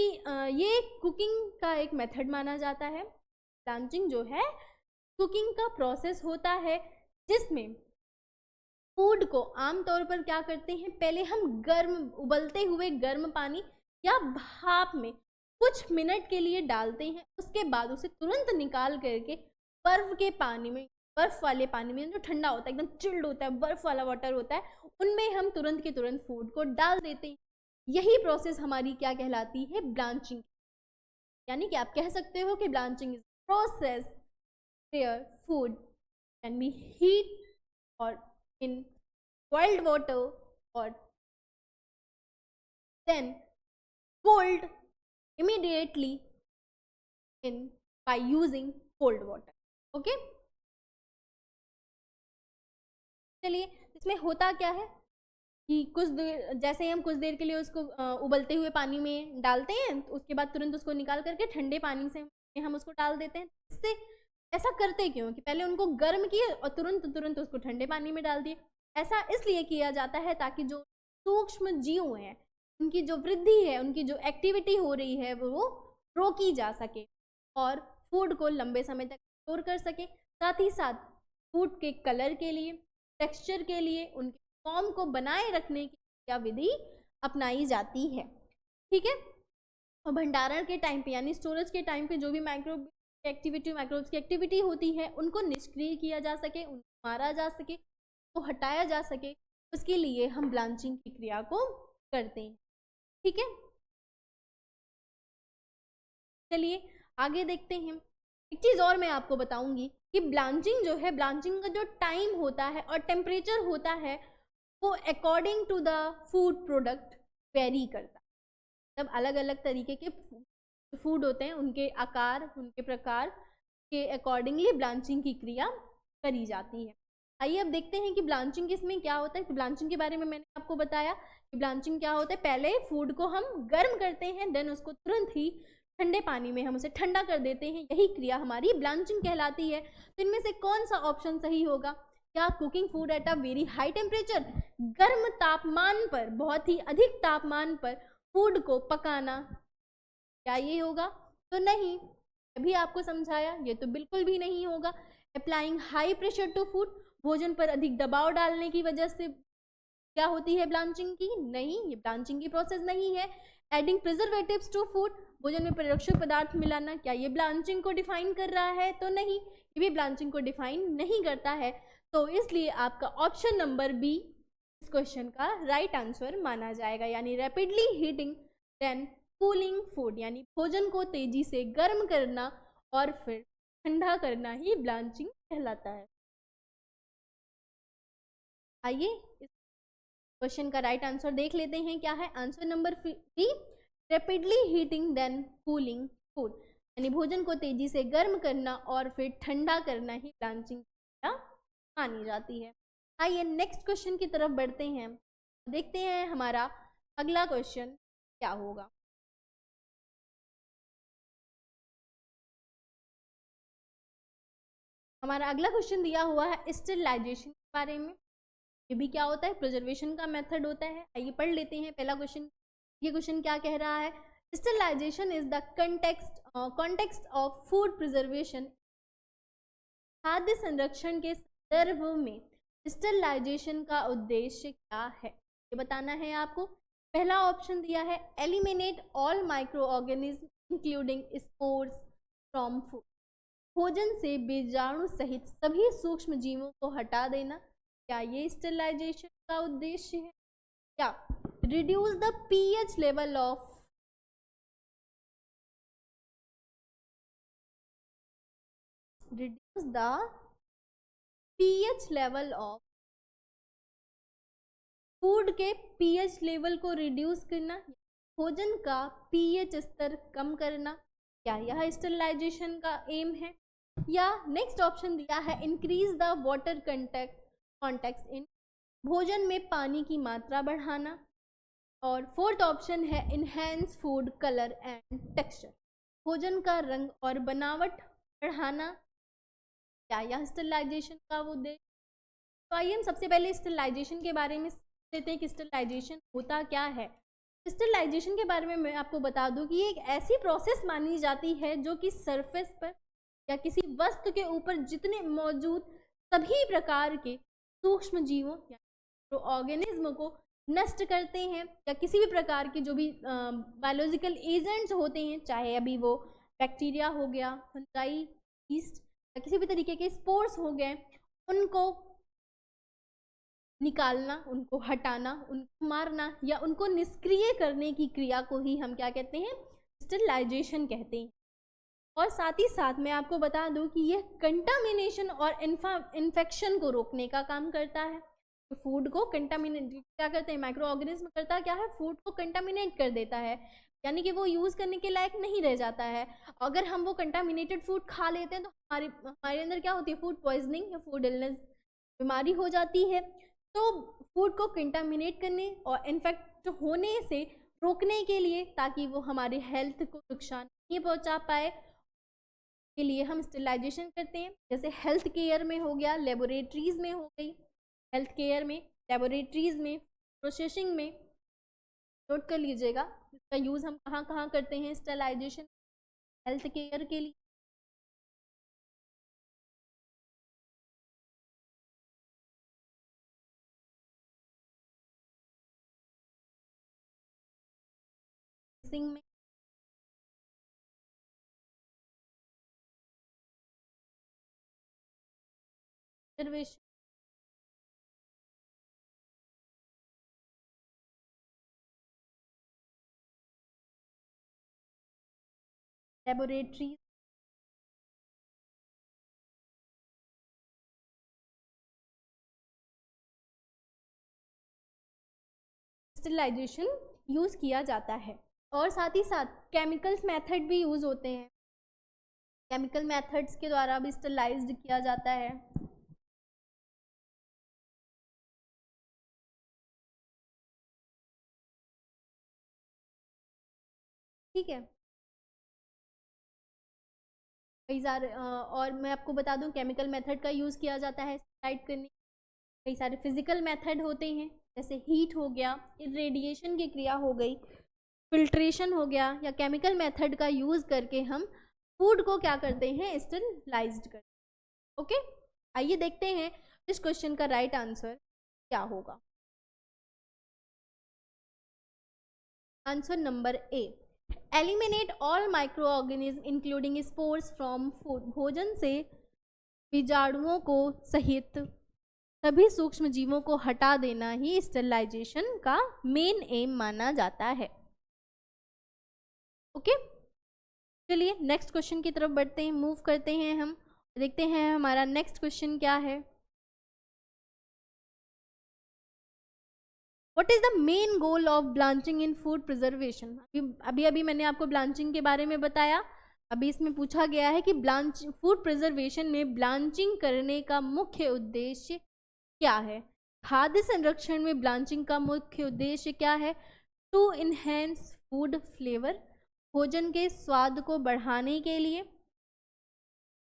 ये कुकिंग का एक मेथड माना जाता है। ब्लांचिंग जो है कुकिंग का प्रोसेस होता है जिसमें फूड को आमतौर पर क्या करते हैं, पहले हम गर्म उबलते हुए गर्म पानी या भाप में कुछ मिनट के लिए डालते हैं, उसके बाद उसे तुरंत निकाल करके बर्फ के पानी में, बर्फ वाले पानी में जो ठंडा होता है, एकदम चिल्ड होता है, बर्फ वाला वाटर होता है, उनमें हम तुरंत के तुरंत फूड को डाल देते हैं। यही प्रोसेस हमारी क्या कहलाती है, ब्लांचिंग। यानी कि आप कह सकते हो कि blanching is process where food can be heat और in boiled water or then cold immediately in by using cold water. Okay, चलिए इसमें होता क्या है कि कुछ देर, जैसे हम कुछ देर के लिए उसको उबलते हुए पानी में डालते हैं, तो उसके बाद तुरंत उसको निकाल करके ठंडे पानी से हम उसको डाल देते हैं। इससे ऐसा करते क्यों कि पहले उनको गर्म किए और तुरंत उसको ठंडे पानी में डाल दिए। ऐसा इसलिए किया जाता है ताकि जो सूक्ष्म जीव हैं, उनकी जो वृद्धि है, उनकी जो एक्टिविटी हो रही है वो रोकी जा सके और फूड को लंबे समय तक स्टोर कर सके। साथ ही साथ फूड के कलर के लिए, टेक्सचर के लिए, उनके फॉर्म को बनाए रखने की क्या विधि अपनाई जाती है। ठीक है, और भंडारण के टाइम पे यानी स्टोरेज के टाइम पे जो भी माइक्रोब्स की एक्टिविटी होती है, उनको निष्क्रिय किया जा सके, उनको मारा जा सके, को हटाया जा सके, उसके लिए हम ब्लांचिंग की क्रिया को करते हैं। ठीक है, चलिए आगे देखते हैं। एक चीज और मैं आपको बताऊंगी कि ब्लांचिंग जो है, ब्लांचिंग का जो टाइम होता है और टेम्परेचर होता है वो according to the food product vary करता है। तब अलग अलग तरीके के फूड होते हैं, उनके आकार, उनके प्रकार के अकॉर्डिंगली ब्लांचिंग की क्रिया करी जाती है। आइए अब देखते हैं कि ब्लांचिंग इसमें क्या होता है। तो ब्लांचिंग के बारे में मैंने आपको बताया कि ब्लांचिंग क्या होता है, पहले फूड को हम गर्म करते हैं, देन उसको तुरंत ही ठंडे पानी में हम उसे ठंडा कर देते हैं, यही क्रिया हमारी ब्लांचिंग कहलाती है। तो इनमें से कौन सा ऑप्शन सही होगा? क्या cooking food at a very high temperature, गर्म तापमान पर, बहुत ही अधिक तापमान पर फूड को पकाना, क्या ये होगा? तो नहीं, अभी आपको समझाया, ये तो बिल्कुल भी नहीं होगा। Applying high pressure to food, भोजन पर अधिक दबाव डालने की वजह से क्या होती है ब्लांचिंग की? नहीं, ये ब्लांचिंग की प्रोसेस नहीं है। एडिंग प्रिजर्वेटिव्स टू फूड, भोजन में परिरक्षक पदार्थ मिलाना, क्या ये ब्लांचिंग को डिफाइन कर रहा है? तो नहीं, ये भी ब्लांचिंग को डिफाइन नहीं करता है। तो इसलिए आपका ऑप्शन नंबर बी इस क्वेश्चन का राइट आंसर माना जाएगा, यानी rapidly heating then cooling food, यानी भोजन को तेजी से गर्म करना और फिर ठंडा करना ही ब्लांचिंग कहलाता है। आइए इस क्वेश्चन का राइट आंसर देख लेते हैं, क्या है answer number B, rapidly heating then cooling food, यानी भोजन को तेजी से गर्म करना और फिर ठंडा करना ही ब्लांचिंग मानी जाती है। आइए नेक्स्ट क्वेश्चन की तरफ बढ़ते हैं, देखते हैं हमारा अगला क्वेश्चन क्या होगा। हमारा अगला क्वेश्चन दिया हुआ है स्टरलाइजेशन के बारे में। ये भी क्या होता है? प्रिजर्वेशन का मेथड होता है। आइए पढ़ लेते हैं पहला क्वेश्चन। ये क्वेश्चन क्या कह रहा है? Sterilization is the context of food preservation. खाद्य संरक्षण के संदर्भ में स्टरलाइजेशन का उद्देश्य क्या है, ये बताना है आपको। पहला ऑप्शन दिया है eliminate all micro organism including spores from food, भोजन से बीजाणु सहित सभी सूक्ष्म जीवों को हटा देना। क्या ये स्टेरिलाइजेशन का उद्देश्य है? क्या reduce the pH level of reduce the pH level of food के pH लेवल को रिड्यूस करना, भोजन का pH स्तर कम करना, क्या यह स्टेरिलाइजेशन का एम है? या नेक्स्ट ऑप्शन दिया है increase the water contact in, भोजन में पानी की मात्रा बढ़ाना। और फोर्थ ऑप्शन है enhance food colour and texture, भोजन का रंग और बनावट बढ़ाना। क्या यह स्टेरिलाइजेशन का उद्देश्य? तो आइए हम सबसे पहले स्टेरिलाइजेशन के बारे में लेते हैं कि स्टेरिलाइजेशन होता क्या है। स्टेरिलाइजेशन के बारे में मैं आपको बता दूं कि ये एक ऐसी प्रोसेस मानी जाती है जो कि सरफेस पर या किसी वस्तु के ऊपर जितने मौजूद सभी प्रकार के सूक्ष्म जीवों या ऑर्गेनिज्म को नष्ट करते हैं, या किसी भी प्रकार के जो भी बायोलॉजिकल एजेंट्स होते हैं, चाहे अभी वो बैक्टीरिया हो गया, फंजाई, यीस्ट, या किसी भी तरीके के स्पोर्स हो गए, उनको निकालना, उनको हटाना, उनको मारना या उनको निष्क्रिय करने की क्रिया को ही हम क्या कहते हैं? स्टेरिलाइजेशन कहते हैं। और साथ ही साथ मैं आपको बता दूं कि यह कंटामिनेशन और इन्फेक्शन को रोकने का काम करता है। तो फूड को कंटामिनेट क्या करते हैं? माइक्रो ऑर्गेनिज्म करता क्या है? फूड को कंटामिनेट कर देता है, यानी कि वो यूज़ करने के लायक नहीं रह जाता है। अगर हम वो कंटामिनेटेड फूड खा लेते हैं तो हमारे अंदर क्या होती है? फूड पॉइजनिंग या फूड इलनेस बीमारी हो जाती है। तो फूड को कंटामिनेट करने और इन्फेक्ट होने से रोकने के लिए, ताकि वो हमारे हेल्थ को नुकसान नहीं पहुंचा पाए, के लिए हम स्टेरिलाइजेशन करते हैं। जैसे हेल्थ केयर में हो गया, लेबोरेटरीज में हो गई, हेल्थ केयर में, लेबोरेटरीज में, प्रोसेसिंग में, नोट कर लीजिएगा इसका यूज़ हम कहाँ कहाँ करते हैं स्टेरिलाइजेशन। हेल्थ केयर के लिए, में, कंजर्वेशन, लेबोरेटरी, स्टेरिलाइजेशन यूज़ किया जाता है। और साथ ही साथ केमिकल्स मेथड भी यूज़ होते हैं, केमिकल मेथड्स के द्वारा भी स्टेरिलाइज्ड किया जाता है। ठीक है, कई सारे और मैं आपको बता दूं केमिकल मेथड का यूज़ किया जाता है स्टेरिलाइज करने। कई सारे फिजिकल मेथड होते हैं, जैसे हीट हो गया, इरेडिएशन की क्रिया हो गई, फिल्ट्रेशन हो गया, या केमिकल मेथड का यूज़ करके हम फूड को क्या करते हैं? स्टेरिलाइज्ड करते हैं। ओके, आइए देखते हैं इस क्वेश्चन का राइट आंसर क्या होगा। Answer number A, eliminate all micro organism including spores from food, भोजन से बीजाणुओं को सहित सभी सूक्ष्म जीवों को हटा देना ही स्टेरिलाइजेशन का मेन एम माना जाता है। ओके, चलिए नेक्स्ट क्वेश्चन की तरफ बढ़ते हैं, मूव करते हैं हम, देखते हैं हमारा नेक्स्ट क्वेश्चन क्या है। What is the main goal of blanching in food preservation? अभी मैंने आपको ब्लांचिंग के बारे में बताया। अभी इसमें पूछा गया है कि फूड प्रिजर्वेशन में ब्लांचिंग करने का मुख्य उद्देश्य क्या है? खाद्य संरक्षण में ब्लांचिंग का मुख्य उद्देश्य क्या है? टू इनहेंस फूड फ्लेवर, भोजन के स्वाद को बढ़ाने के लिए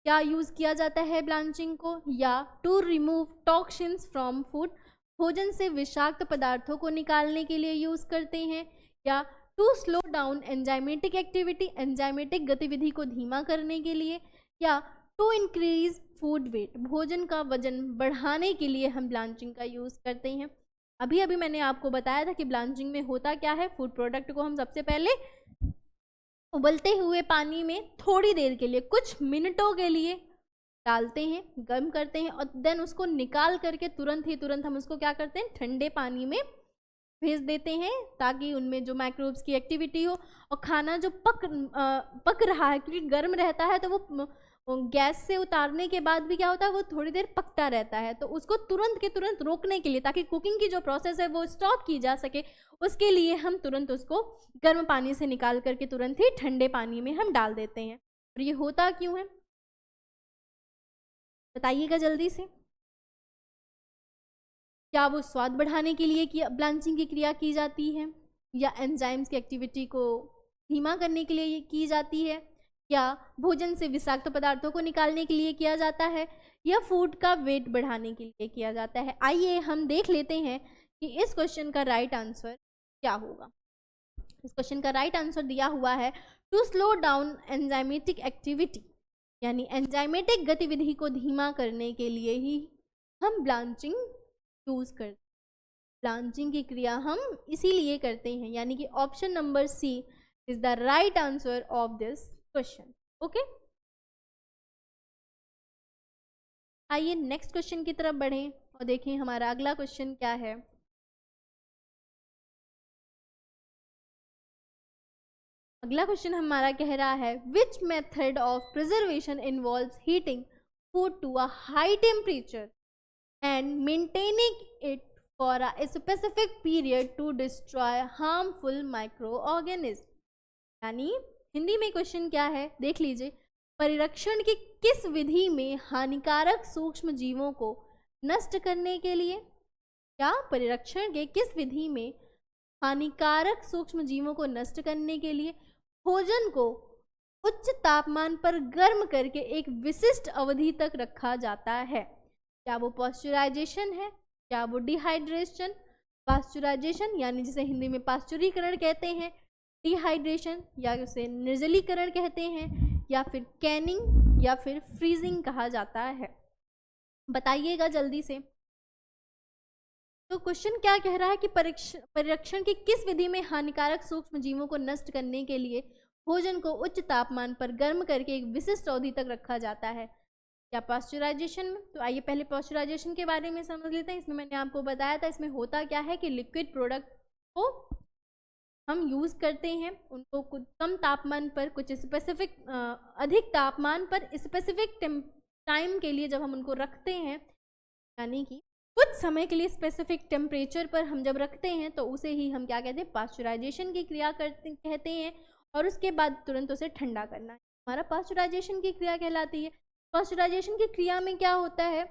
क्या यूज़ किया जाता है ब्लांचिंग को? या to remove toxins from food, भोजन से विषाक्त पदार्थों को निकालने के लिए यूज़ करते हैं? या to slow down enzymatic activity, enzymatic गतिविधि को धीमा करने के लिए? या टू इंक्रीज फूड वेट, भोजन का वजन बढ़ाने के लिए हम ब्लांचिंग का यूज़ करते हैं। अभी अभी मैंने आपको बताया था कि ब्लांचिंग में होता क्या है, फूड प्रोडक्ट को हम सबसे पहले उबलते हुए पानी में थोड़ी देर के लिए, कुछ मिनटों के लिए डालते हैं, गर्म करते हैं और देन उसको निकाल करके तुरंत हम उसको क्या करते हैं, ठंडे पानी में भेज देते हैं, ताकि उनमें जो माइक्रोब्स की एक्टिविटी हो और खाना जो पक रहा है, क्योंकि गर्म रहता है तो वो गैस से उतारने के बाद भी क्या होता है, वो थोड़ी देर पकता रहता है, तो उसको तुरंत के तुरंत रोकने के लिए, ताकि कुकिंग की जो प्रोसेस है वो स्टॉप की जा सके, उसके लिए हम तुरंत उसको गर्म पानी से निकाल करके तुरंत ही ठंडे पानी में हम डाल देते हैं। और ये होता क्यों है, बताइएगा जल्दी से। क्या वो स्वाद बढ़ाने के लिए ब्लांचिंग की क्रिया की जाती है, या एंजाइम्स की एक्टिविटी को धीमा करने के लिए ये की जाती है, या भोजन से विषाक्त पदार्थों को निकालने के लिए किया जाता है, या फूड का वेट बढ़ाने के लिए किया जाता है? आइए हम देख लेते हैं कि इस क्वेश्चन का राइट आंसर क्या होगा। इस क्वेश्चन का राइट आंसर दिया हुआ है to slow down enzymatic activity, यानी एंजाइमेटिक गतिविधि को धीमा करने के लिए ही हम ब्लांचिंग यूज करते, ब्लांचिंग की क्रिया हम इसीलिए करते हैं, यानी कि option number C is the right answer of this question. Okay, आइए नेक्स्ट क्वेश्चन की तरफ बढ़ें और देखें हमारा अगला क्वेश्चन क्या है। अगला क्वेश्चन हमारा कह रहा है which method of preservation involves heating food to a high temperature and maintaining it for a specific period to destroy harmful micro organism. यानी हिंदी में क्वेश्चन क्या है देख लीजिए, परिरक्षण की किस विधि में हानिकारक सूक्ष्म जीवों को नष्ट करने के लिए, क्या परिरक्षण के किस विधि में हानिकारक सूक्ष्म जीवों को नष्ट करने के लिए भोजन को उच्च तापमान पर गर्म करके एक विशिष्ट अवधि तक रखा जाता है? क्या वो पॉस्चराइजेशन है, क्या वो डिहाइड्रेशन, पास्चुराइजेशन यानी जिसे हिंदी में पाश्चुरीकरण कहते हैं, डिहाइड्रेशन या उसे निर्जलीकरण कहते हैं, या फिर कैनिंग या फिर फ्रीजिंग कहा जाता है? बताइएगा जल्दी से। तो क्वेश्चन क्या कह रहा है कि परिरक्षण की किस विधि में हानिकारक सूक्ष्म जीवों को नष्ट करने के लिए भोजन को उच्च तापमान पर गर्म करके एक विशिष्ट अवधि तक रखा जाता है? क्या पास्चराइजेशन में? तो आइए पहले पास्चराइजेशन के बारे में समझ लेते हैं। इसमें मैंने आपको बताया था, इसमें होता क्या है कि लिक्विड प्रोडक्ट को हम यूज़ करते हैं, उनको कुछ कम तापमान पर, कुछ स्पेसिफिक अधिक तापमान पर स्पेसिफिक टाइम के लिए जब हम उनको रखते हैं, यानी कि कुछ समय के लिए स्पेसिफिक टेम्परेचर पर हम जब रखते हैं, तो उसे ही हम क्या कहते हैं, पास्चराइजेशन की क्रिया कहते हैं। और उसके बाद तुरंत उसे ठंडा करना हमारा पास्चराइजेशन की क्रिया कहलाती है। पास्चराइजेशन की क्रिया में क्या होता है,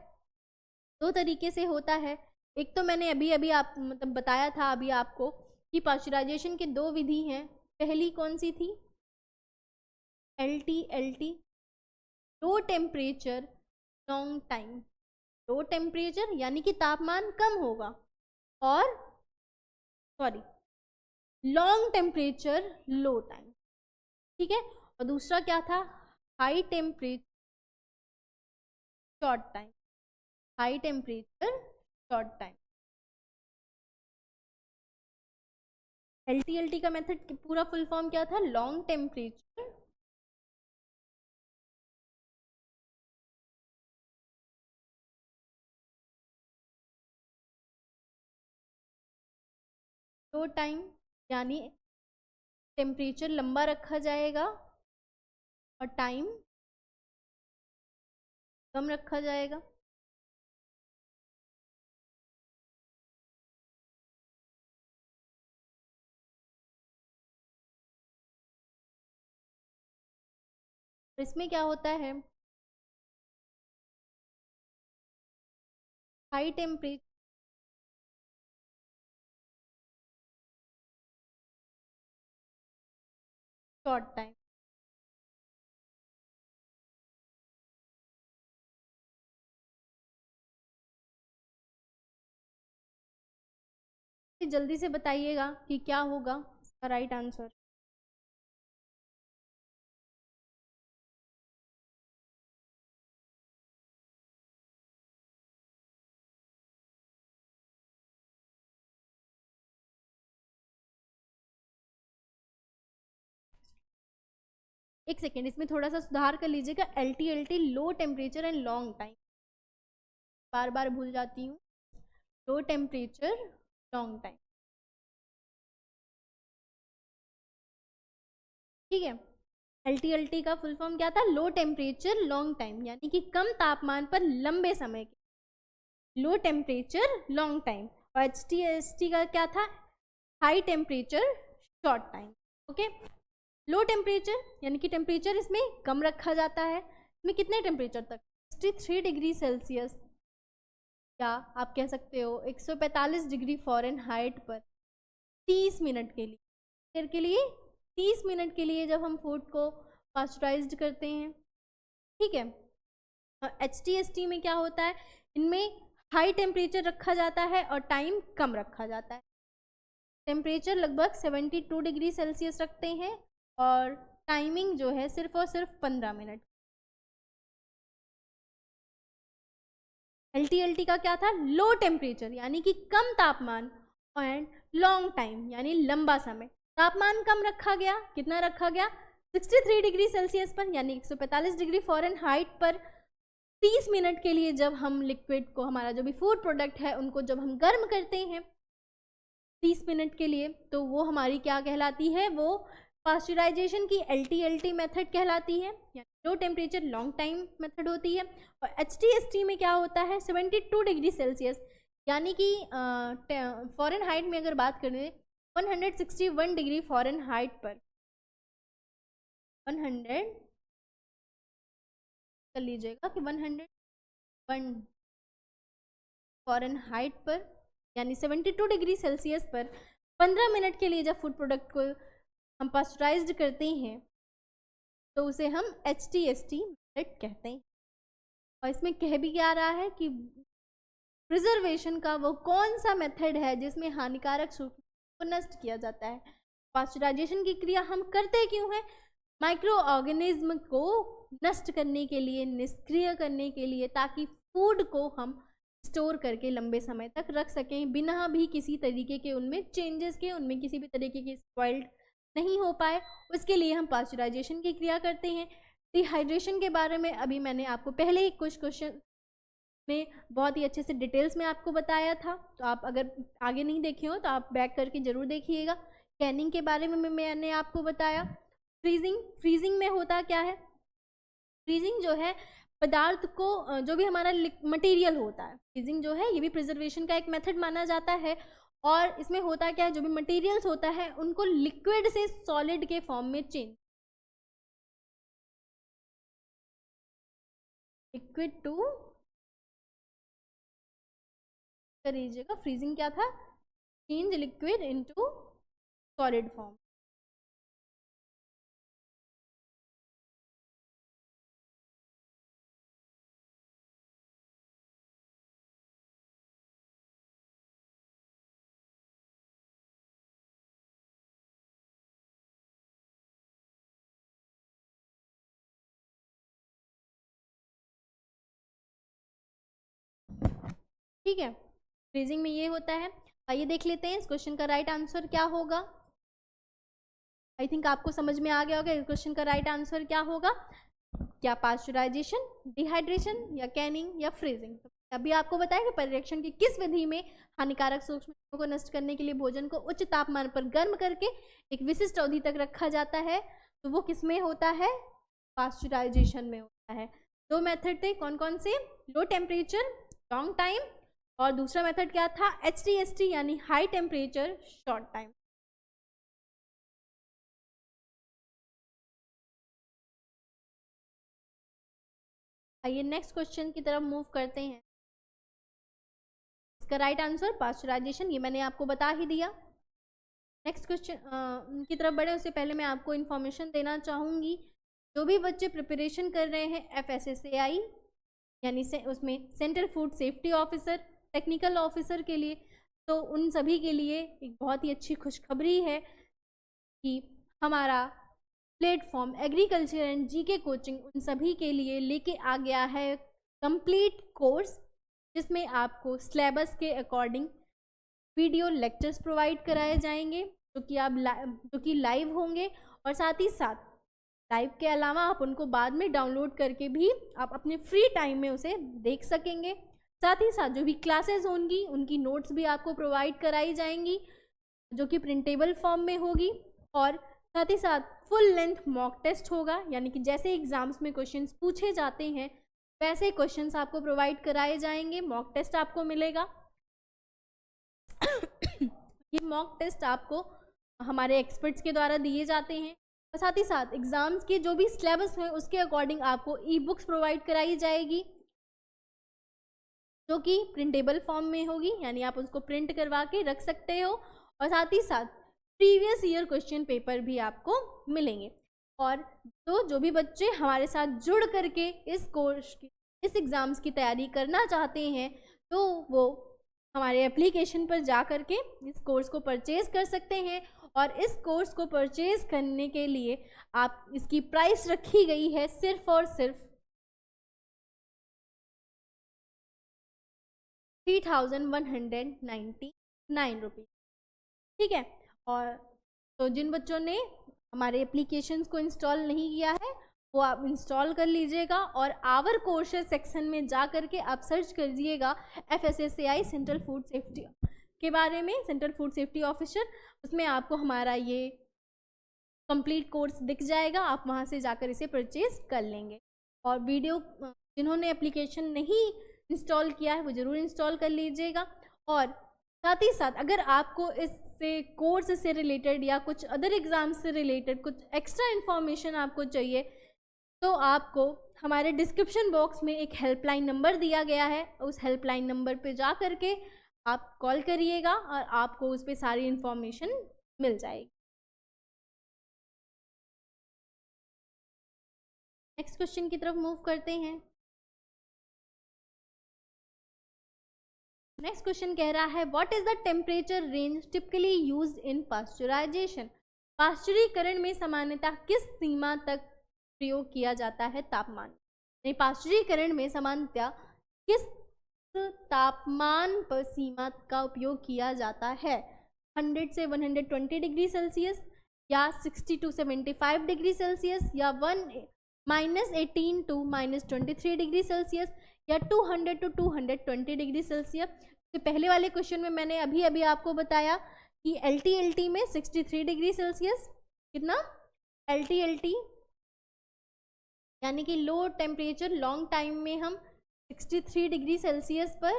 दो तरीके से होता है। एक तो मैंने अभी अभी आप मतलब बताया था अभी आपको कि पास्चराइजेशन की दो विधि हैं। पहली कौन सी थी, LT low temperature long time, low temperature यानी कि तापमान कम होगा, और लॉन्ग टेम्परेचर लो टाइम, ठीक है। और दूसरा क्या था, high temperature short time, high temperature short time. LT का मेथड पूरा फुल फॉर्म क्या था, लॉन्ग टेम्परेचर लो टाइम, यानी टेम्परेचर लंबा रखा जाएगा और टाइम कम रखा जाएगा। इसमें क्या होता है, हाई टेम्परेचर शॉर्ट टाइम, जल्दी से बताइएगा कि क्या होगा इसका राइट आंसर। एक सेकेंड, इसमें थोड़ा सा सुधार कर लीजिएगा। LT low temperature and long time, बार बार भूल जाती हूँ। लो टेम्परेचर लॉन्ग टाइम, ठीक है। LT का फुल फॉर्म क्या था? लो टेम्परेचर लॉन्ग टाइम, यानी कि कम तापमान पर लंबे समय के, लो टेम्परेचर लॉन्ग टाइम। और HTST का क्या था? High temperature short time, okay. Low temperature यानी कि टेम्परेचर इसमें कम रखा जाता है। इसमें कितने टेम्परेचर तक? 63 डिग्री सेल्सियस, या आप कह सकते हो 145 डिग्री फ़ारेनहाइट पर 30 मिनट के लिए। देर के लिए 30 मिनट के लिए जब हम फूड को पास्चराइज्ड करते हैं, ठीक है। और HTST में क्या होता है? इनमें हाई टेम्परेचर रखा जाता है और टाइम कम रखा जाता है। टेम्परेचर लगभग 72 डिग्री सेल्सियस रखते हैं और टाइमिंग जो है सिर्फ और सिर्फ 15 मिनट। LT का क्या था? लो टेम्परेचर यानी कि कम तापमान, एंड लॉन्ग टाइम यानी लंबा समय। तापमान कम रखा गया, कितना रखा गया? 63 डिग्री सेल्सियस पर, यानी 145 डिग्री फ़ारेनहाइट पर 30 मिनट के लिए जब हम लिक्विड को, हमारा जो भी फूड प्रोडक्ट है उनको जब हम गर्म करते हैं 30 मिनट के लिए, तो वो हमारी क्या कहलाती है? वो पास्चराइजेशन की LT मेथड कहलाती है, यानी low temperature long time method होती है। और HTST में क्या होता है? 72 डिग्री सेल्सियस, यानी कि फ़ारेनहाइट में अगर बात करें 161 डिग्री फ़ारेनहाइट पर, 100 कर लीजिएगा कि 101 फ़ारेनहाइट पर, यानी 72 डिग्री सेल्सियस पर 15 मिनट के लिए जब फूड प्रोडक्ट को हम पास्चराइज्ड करते हैं तो उसे हम HTST मेथड कहते हैं। और इसमें कह भी क्या रहा है कि प्रिजर्वेशन का वो कौन सा मेथड है जिसमें हानिकारक सूक्ष्म को नष्ट किया जाता है। पास्चराइजेशन की क्रिया हम करते क्यों हैं? माइक्रो ऑर्गेनिज्म को नष्ट करने के लिए, निष्क्रिय करने के लिए, ताकि फूड को हम स्टोर करके लंबे समय तक रख सकें बिना भी किसी तरीके के उनमें चेंजेस के, उनमें किसी भी तरीके की स्पॉइल्ड नहीं हो पाए, उसके लिए हम पास्चराइजेशन की क्रिया करते हैं। डिहाइड्रेशन के बारे में अभी मैंने आपको पहले ही कुछ क्वेश्चन में बहुत ही अच्छे से डिटेल्स में आपको बताया था, तो आप अगर आगे नहीं देखे हो तो आप बैक करके ज़रूर देखिएगा। कैनिंग के बारे में मैंने आपको बताया। फ्रीजिंग में होता क्या है? फ्रीजिंग जो है पदार्थ को, जो भी हमारा मटेरियल होता है, फ्रीजिंग जो है ये भी प्रिजर्वेशन का एक मेथड माना जाता है। और इसमें होता क्या है? जो भी मटेरियल्स होता है उनको लिक्विड से सॉलिड के फॉर्म में चेंज, लिक्विड टू, करिएगा फ्रीजिंग क्या था? Change liquid into solid form. ठीक है, फ्रीजिंग में ये होता है। आइए देख लेते हैं इस क्वेश्चन का राइट आंसर क्या होगा। आई थिंक आपको समझ में आ गया होगा इस क्वेश्चन का राइट आंसर क्या होगा। क्या पास्चराइजेशन, डिहाइड्रेशन, या कैनिंग, या फ्रीजिंग। अभी आपको बताया कि परिरक्षण की किस विधि में हानिकारक सूक्ष्म को नष्ट करने के लिए भोजन को उच्च तापमान पर गर्म करके एक विशिष्ट अवधि तक रखा जाता है, तो वो किस में होता है? पास्चराइजेशन में होता है। दो मेथड थे, कौन कौन से? लो टेम्परेचर लॉन्ग टाइम, और दूसरा मेथड क्या था? HTST यानी हाई टेम्परेचर शॉर्ट टाइम। आइए नेक्स्ट क्वेश्चन की तरफ मूव करते हैं। इसका राइट आंसर पास्चराइजेशन, ये मैंने आपको बता ही दिया। नेक्स्ट क्वेश्चन की तरफ बढ़े उससे पहले मैं आपको इन्फॉर्मेशन देना चाहूँगी, जो भी बच्चे प्रिपरेशन कर रहे हैं FSSAI यानी उसमें central food safety officer, technical officer के लिए, तो उन सभी के लिए एक बहुत ही अच्छी खुशखबरी है कि हमारा platform agriculture and GK coaching उन सभी के लिए लेके आ गया है कंप्लीट कोर्स, जिसमें आपको सिलेबस के अकॉर्डिंग वीडियो लेक्चर्स प्रोवाइड कराए जाएंगे, जो कि लाइव होंगे, और साथ ही साथ लाइव के अलावा आप उनको बाद में डाउनलोड करके भी आप अपने फ्री टाइम में उसे देख सकेंगे। साथ ही साथ जो भी क्लासेस होंगी उनकी नोट्स भी आपको प्रोवाइड कराई जाएंगी, जो कि प्रिंटेबल फॉर्म में होगी। और साथ ही साथ फुल लेंथ मॉक टेस्ट होगा, यानी कि जैसे एग्जाम्स में क्वेश्चंस पूछे जाते हैं वैसे क्वेश्चंस आपको प्रोवाइड कराए जाएंगे, मॉक टेस्ट आपको मिलेगा। ये मॉक टेस्ट आपको हमारे एक्सपर्ट्स के द्वारा दिए जाते हैं। और साथ ही साथ एग्जाम्स के जो भी सिलेबस है उसके अकॉर्डिंग आपको ई बुक्स प्रोवाइड कराई जाएगी, जो कि प्रिंटेबल फॉर्म में होगी, यानी आप उसको प्रिंट करवा के रख सकते हो। और साथ ही साथ प्रीवियस ईयर क्वेश्चन पेपर भी आपको मिलेंगे। और तो जो भी बच्चे हमारे साथ जुड़ करके इस कोर्स की इस एग्ज़ाम्स की तैयारी करना चाहते हैं तो वो हमारे एप्लीकेशन पर जा करके इस कोर्स को परचेज़ कर सकते हैं। और इस कोर्स को परचेज़ करने के लिए आप इसकी प्राइस रखी गई है सिर्फ और सिर्फ 3199 रुपीज़, ठीक है। और तो जिन बच्चों ने हमारे एप्लीकेशंस को इंस्टॉल नहीं किया है वो आप इंस्टॉल कर लीजिएगा और आवर कोर्सेज सेक्शन में जा करके आप सर्च कर दीजिएगा FSSAI सेंट्रल फूड सेफ्टी के बारे में, सेंट्रल फूड सेफ्टी ऑफिसर। उसमें आपको हमारा ये कंप्लीट कोर्स दिख जाएगा, आप वहाँ से जाकर इसे परचेज कर लेंगे। और वीडियो जिन्होंने एप्लीकेशन नहीं इंस्टॉल किया है वो ज़रूर इंस्टॉल कर लीजिएगा। और साथ ही साथ अगर आपको इससे कोर्स से रिलेटेड या कुछ अदर एग्ज़ाम से रिलेटेड कुछ एक्स्ट्रा इन्फॉर्मेशन आपको चाहिए तो आपको हमारे डिस्क्रिप्शन बॉक्स में एक हेल्पलाइन नंबर दिया गया है, उस हेल्पलाइन नंबर पे जा करके आप कॉल करिएगा और आपको उस पर सारी इन्फॉर्मेशन मिल जाएगी। नेक्स्ट क्वेश्चन की तरफ मूव करते हैं। नेक्स्ट क्वेश्चन कह रहा है what is the temperature range typically used in pasteurization. पास्चुरीकरण में सामान्यतः किस सीमा तक प्रयोग किया जाता है तापमान, यानी पास्चुरीकरण में सामान्यतः किस तापमान पर सीमा का उपयोग किया जाता है, 100 से 120 डिग्री सेल्सियस या 60 to 75 डिग्री सेल्सियस या -18 to -23 डिग्री सेल्सियस या 200 to 220 डिग्री सेल्सियस। तो पहले वाले क्वेश्चन में मैंने अभी अभी आपको बताया कि LT में 63 डिग्री सेल्सियस, कितना LT यानी कि लो टेम्परेचर लॉन्ग टाइम में हम 63 डिग्री सेल्सियस पर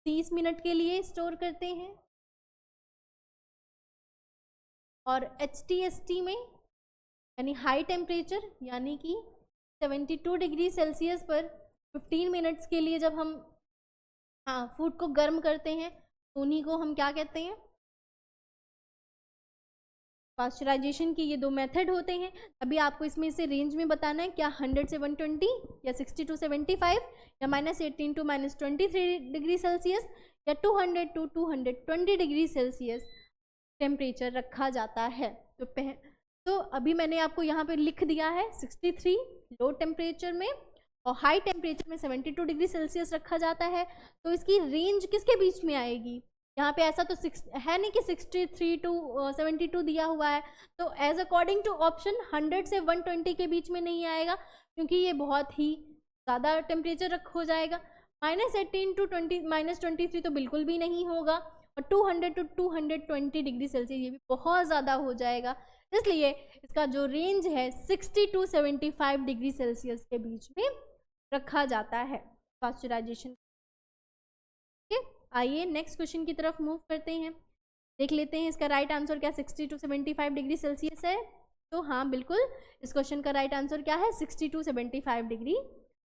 30 मिनट के लिए स्टोर करते हैं। और HTST में यानी हाई टेम्परेचर यानी कि 72 डिग्री सेल्सियस पर 15 मिनट्स के लिए जब हम फूड को गर्म करते हैं तो उन्हीं को हम क्या कहते हैं, पास्चराइजेशन की ये दो मेथड होते हैं। अभी आपको इसमें से रेंज में बताना है क्या 100 से 120 या 60 to 75 या -18 to -23 डिग्री सेल्सियस या 200 to 220 डिग्री सेल्सियस टेम्परेचर रखा जाता है। तो अभी मैंने आपको यहाँ पे लिख दिया है 63 लो टेम्परेचर में और हाई टेम्परेचर में 72 डिग्री सेल्सियस रखा जाता है। तो इसकी रेंज किसके बीच में आएगी, यहाँ पे ऐसा तो है नहीं कि 63 to 72 दिया हुआ है, तो एज अकॉर्डिंग टू ऑप्शन 100 से 120 के बीच में नहीं आएगा क्योंकि ये बहुत ही ज़्यादा टेम्परेचर हो जाएगा। -18 to -23 तो बिल्कुल भी नहीं होगा और 200 to 220 डिग्री सेल्सियस ये भी बहुत ज़्यादा हो जाएगा। इसलिए इसका जो रेंज है 60 to 75 डिग्री सेल्सियस के बीच में रखा जाता है पास्चराइजेशन। ठीक है, आइए नेक्स्ट क्वेश्चन की तरफ मूव करते हैं, देख लेते हैं इसका राइट आंसर क्या 60 to 75 डिग्री सेल्सियस है। तो हाँ बिल्कुल इस क्वेश्चन का राइट आंसर क्या है 60 to 75 डिग्री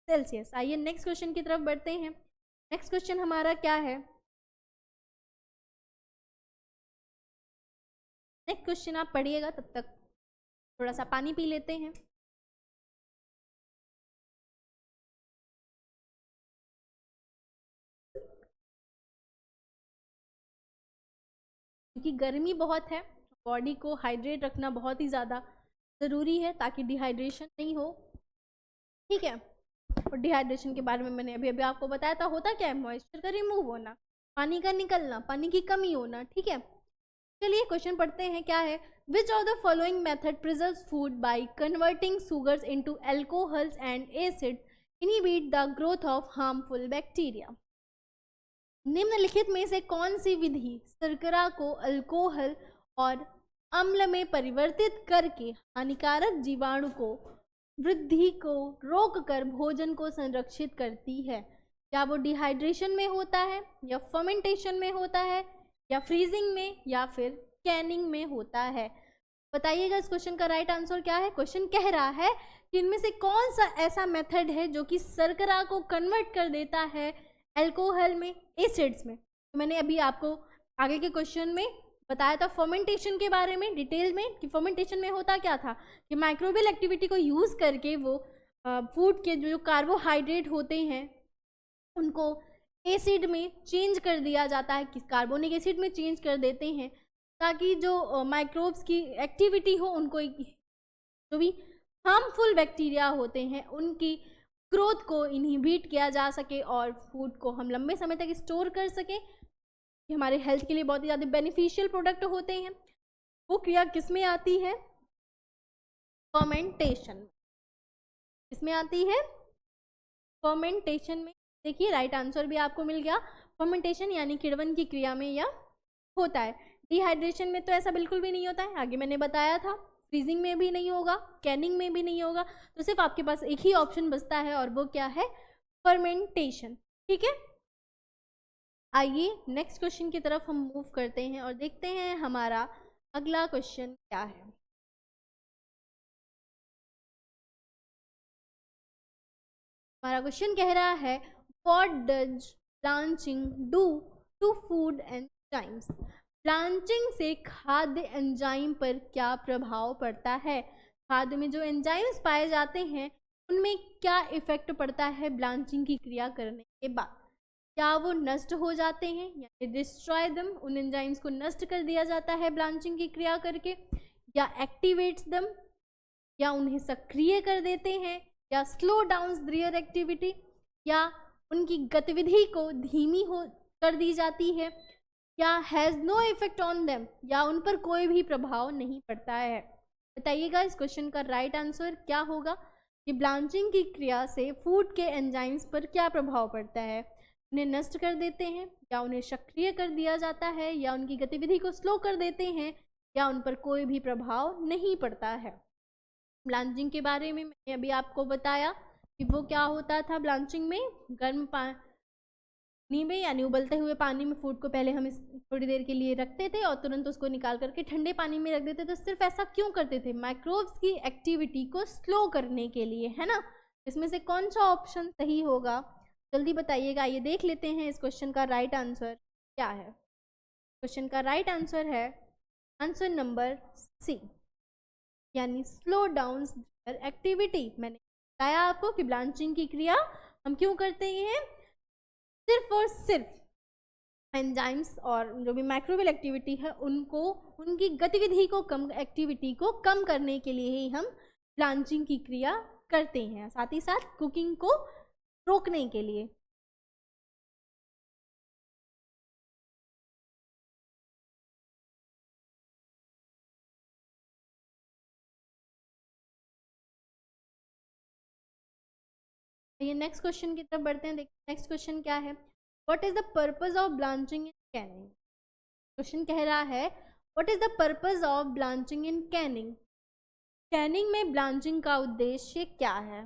सेल्सियस। आइए नेक्स्ट क्वेश्चन की तरफ बढ़ते हैं। नेक्स्ट क्वेश्चन हमारा क्या है, नेक्स्ट क्वेश्चन आप पढ़िएगा, तब तक थोड़ा सा पानी पी लेते हैं। क्योंकि गर्मी बहुत है, बॉडी को हाइड्रेट रखना बहुत ही ज़्यादा ज़रूरी है ताकि डिहाइड्रेशन नहीं हो। ठीक है, और डिहाइड्रेशन के बारे में मैंने अभी अभी आपको बताया था, होता क्या है, मॉइस्चर का रिमूव होना, पानी का निकलना, पानी की कमी होना। ठीक है, चलिए क्वेश्चन पढ़ते हैं क्या है। Which of the following method preserves food by converting sugars into alcohols and acids inhibit the growth of harmful bacteria? निम्नलिखित में से कौन सी विधि शर्करा को अल्कोहल और अम्ल में परिवर्तित करके हानिकारक जीवाणु को वृद्धि को रोककर भोजन को संरक्षित करती है? क्या वो डिहाइड्रेशन में होता है, या फर्मेंटेशन में होता है, या फ्रीजिंग में, या फिर कैनिंग में होता है? बताइएगा इस क्वेश्चन का राइट आंसर क्या है। क्वेश्चन कह रहा है कि इनमें से कौन सा ऐसा मेथड है जो कि शर्करा को कन्वर्ट कर देता है अल्कोहल में, एसिड्स में। तो मैंने अभी आपको आगे के क्वेश्चन में बताया था फर्मेंटेशन के बारे में डिटेल में, कि फर्मेंटेशन में होता क्या था कि माइक्रोबियल एक्टिविटी को यूज़ करके वो फूड के जो कार्बोहाइड्रेट होते हैं उनको एसिड में चेंज कर दिया जाता है, कि कार्बोनिक एसिड में चेंज कर देते हैं, ताकि जो माइक्रोब्स की एक्टिविटी हो, उनको जो भी हार्मफुल बैक्टीरिया होते हैं उनकी ग्रोथ को इनहिबिट किया जा सके और फूड को हम लंबे समय तक स्टोर कर सकें। ये हमारे हेल्थ के लिए बहुत ही ज़्यादा बेनिफिशियल प्रोडक्ट होते हैं। वो क्रिया किस में आती है? फर्मेंटेशन। किसमें आती है? फर्मेंटेशन में। देखिए राइट आंसर भी आपको मिल गया। फर्मेंटेशन यानी किण्वन की क्रिया में यह होता है। डिहाइड्रेशन में तो ऐसा बिल्कुल भी नहीं होता है, आगे मैंने बताया था। फ्रीजिंग में भी नहीं होगा, कैनिंग में भी नहीं होगा। तो सिर्फ आपके पास एक ही ऑप्शन बचता है और वो क्या है? फर्मेंटेशन। ठीक है, आइए नेक्स्ट क्वेश्चन की तरफ हम मूव करते हैं और देखते हैं हमारा अगला क्वेश्चन क्या है। हमारा क्वेश्चन कह रहा है what does blanching do to food enzymes? Blanching से खाद्य एंजाइम पर क्या प्रभाव पड़ता है? खाद्य में जो एंजाइम्स पाए जाते हैं उनमें क्या इफेक्ट पड़ता है ब्लांचिंग की क्रिया करने के बाद? क्या वो नष्ट हो जाते हैं, यानी डिस्ट्रॉय दम, उन एंजाइम्स को नष्ट कर दिया जाता है ब्लांचिंग की क्रिया करके, या एक्टिवेट्स दम, या उन्हें सक्रिय कर देते हैं, या स्लो डाउन देयर एक्टिविटी, या उनकी गतिविधि को धीमी हो कर दी जाती है, या has no effect on them, या उन पर कोई भी प्रभाव नहीं पड़ता है। बताइएगा इस क्वेश्चन का राइट आंसर क्या होगा कि ब्लांचिंग की क्रिया से फूड के एंजाइम्स पर क्या प्रभाव पड़ता है? उन्हें नष्ट कर देते हैं, या उन्हें सक्रिय कर दिया जाता है, या उनकी गतिविधि को स्लो कर देते हैं, या उन पर कोई भी प्रभाव नहीं पड़ता है। ब्लांचिंग के बारे में मैंने अभी आपको बताया कि वो क्या होता था। ब्लांचिंग में गर्म पानी में यानी उबलते हुए पानी में फूड को पहले हम थोड़ी देर के लिए रखते थे और तुरंत उसको निकाल करके ठंडे पानी में रख देते थे। तो सिर्फ ऐसा क्यों करते थे? माइक्रोब्स की एक्टिविटी को स्लो करने के लिए, है ना। इसमें से कौन सा ऑप्शन सही होगा? जल्दी बताइएगा। ये देख लेते हैं इस क्वेश्चन का राइट आंसर क्या है। क्वेश्चन का राइट आंसर है आंसर नंबर सी, यानी स्लो डाउन एक्टिविटी। मैंने बताया आपको कि ब्लांचिंग की क्रिया हम क्यों करते हैं? सिर्फ और सिर्फ एंजाइम्स और जो भी माइक्रोबियल एक्टिविटी है उनको, उनकी गतिविधि को कम, एक्टिविटी को कम करने के लिए ही हम ब्लांचिंग की क्रिया करते हैं, साथ ही साथ कुकिंग को रोकने के लिए। ये नेक्स्ट क्वेश्चन की तरफ बढ़ते हैं। देखिए नेक्स्ट क्वेश्चन क्या है। What is the purpose of blanching in Canning? Question कह रहा है what is the purpose of blanching in Canning? Canning में ब्लांचिंग का उद्देश्य क्या है?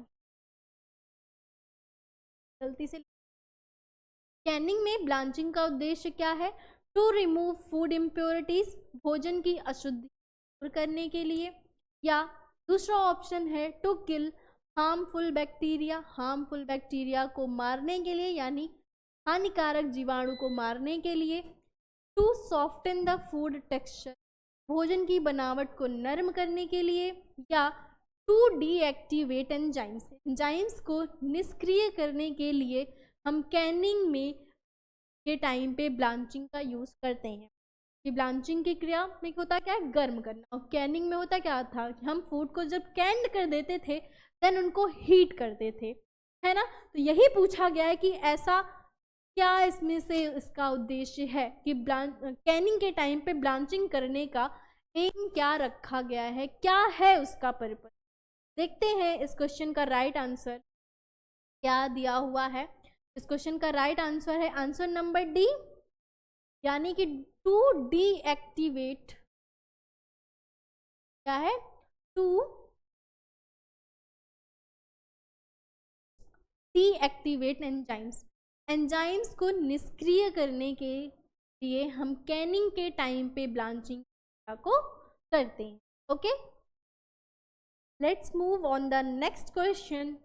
गलती से, कैनिंग में ब्लांचिंग का उद्देश्य क्या है? टू रिमूव फूड इम्प्योरिटीज, भोजन की अशुद्धि दूर करने के लिए, या दूसरा ऑप्शन है to kill harmful bacteria, harmful bacteria को मारने के लिए यानी हानिकारक जीवाणु को मारने के लिए, to soften the food texture, भोजन की बनावट को नरम करने के लिए, या टू डीएक्टिवेट एंजाइम्स, एंजाइम्स को निष्क्रिय करने के लिए हम कैनिंग में के टाइम पे ब्लांचिंग का यूज़ करते हैं। कि ब्लांचिंग की क्रिया में होता क्या है? गर्म करना। और कैनिंग में होता क्या था? हम फूड को जब कैंड कर देते थे देन उनको हीट करते थे, है ना। तो यही पूछा गया है कि ऐसा क्या इसमें से इसका उद्देश्य है कि कैनिंग के टाइम पे ब्लांचिंग करने का एम क्या रखा गया है, क्या है उसका पर्पस। देखते हैं इस क्वेश्चन का राइट आंसर क्या दिया हुआ है। इस क्वेश्चन का राइट आंसर है आंसर नंबर डी, यानी कि टू डीएक्टिवेट, क्या है, टू डीएक्टिवेट एंजाइम्स। एंजाइम्स को निष्क्रिय करने के लिए हम कैनिंग के टाइम पे ब्लांचिंग को करते हैं। Okay, let's move on the next question.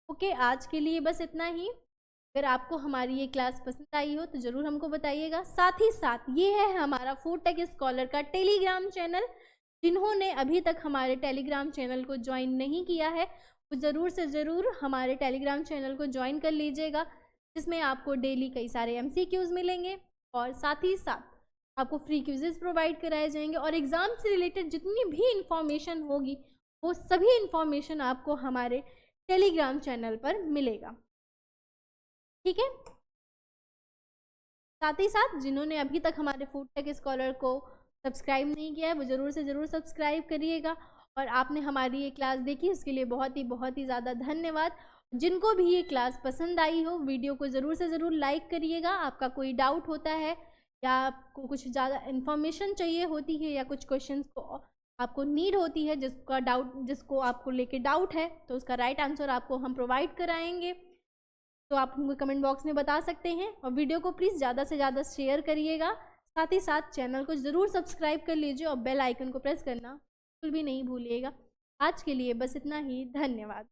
Okay, आज के लिए बस इतना ही। अगर आपको हमारी ये क्लास पसंद आई हो तो ज़रूर हमको बताइएगा। साथ ही साथ ये है हमारा फूड टेक स्कॉलर का टेलीग्राम चैनल। जिन्होंने अभी तक हमारे टेलीग्राम चैनल को ज्वाइन नहीं किया है वो ज़रूर से ज़रूर हमारे टेलीग्राम चैनल को ज्वाइन कर लीजिएगा, जिसमें आपको डेली कई सारे MCQs मिलेंगे और साथ ही साथ आपको फ्री क्विजेस प्रोवाइड कराए जाएंगे और एग्ज़ाम से रिलेटेड जितनी भी इंफॉर्मेशन होगी वो सभी इंफॉर्मेशन आपको हमारे टेलीग्राम चैनल पर मिलेगा। ठीक है, साथ ही साथ जिन्होंने अभी तक हमारे फूड टेक स्कॉलर को सब्सक्राइब नहीं किया है वो ज़रूर से ज़रूर सब्सक्राइब करिएगा। और आपने हमारी ये क्लास देखी उसके लिए बहुत ही ज़्यादा धन्यवाद। जिनको भी ये क्लास पसंद आई हो वीडियो को ज़रूर से ज़रूर लाइक करिएगा। आपका कोई डाउट होता है या आपको कुछ ज़्यादा इन्फॉर्मेशन चाहिए होती है या कुछ क्वेश्चंस को आपको नीड होती है, जिसको आपको लेके डाउट है, तो उसका राइट आंसर आपको हम प्रोवाइड कराएंगे। तो आप हमको कमेंट बॉक्स में बता सकते हैं और वीडियो को प्लीज़ ज़्यादा से ज़्यादा शेयर करिएगा। साथ ही साथ चैनल को ज़रूर सब्सक्राइब कर लीजिए और बेल आइकन को प्रेस करना बिल्कुल भी नहीं भूलिएगा। आज के लिए बस इतना ही, धन्यवाद।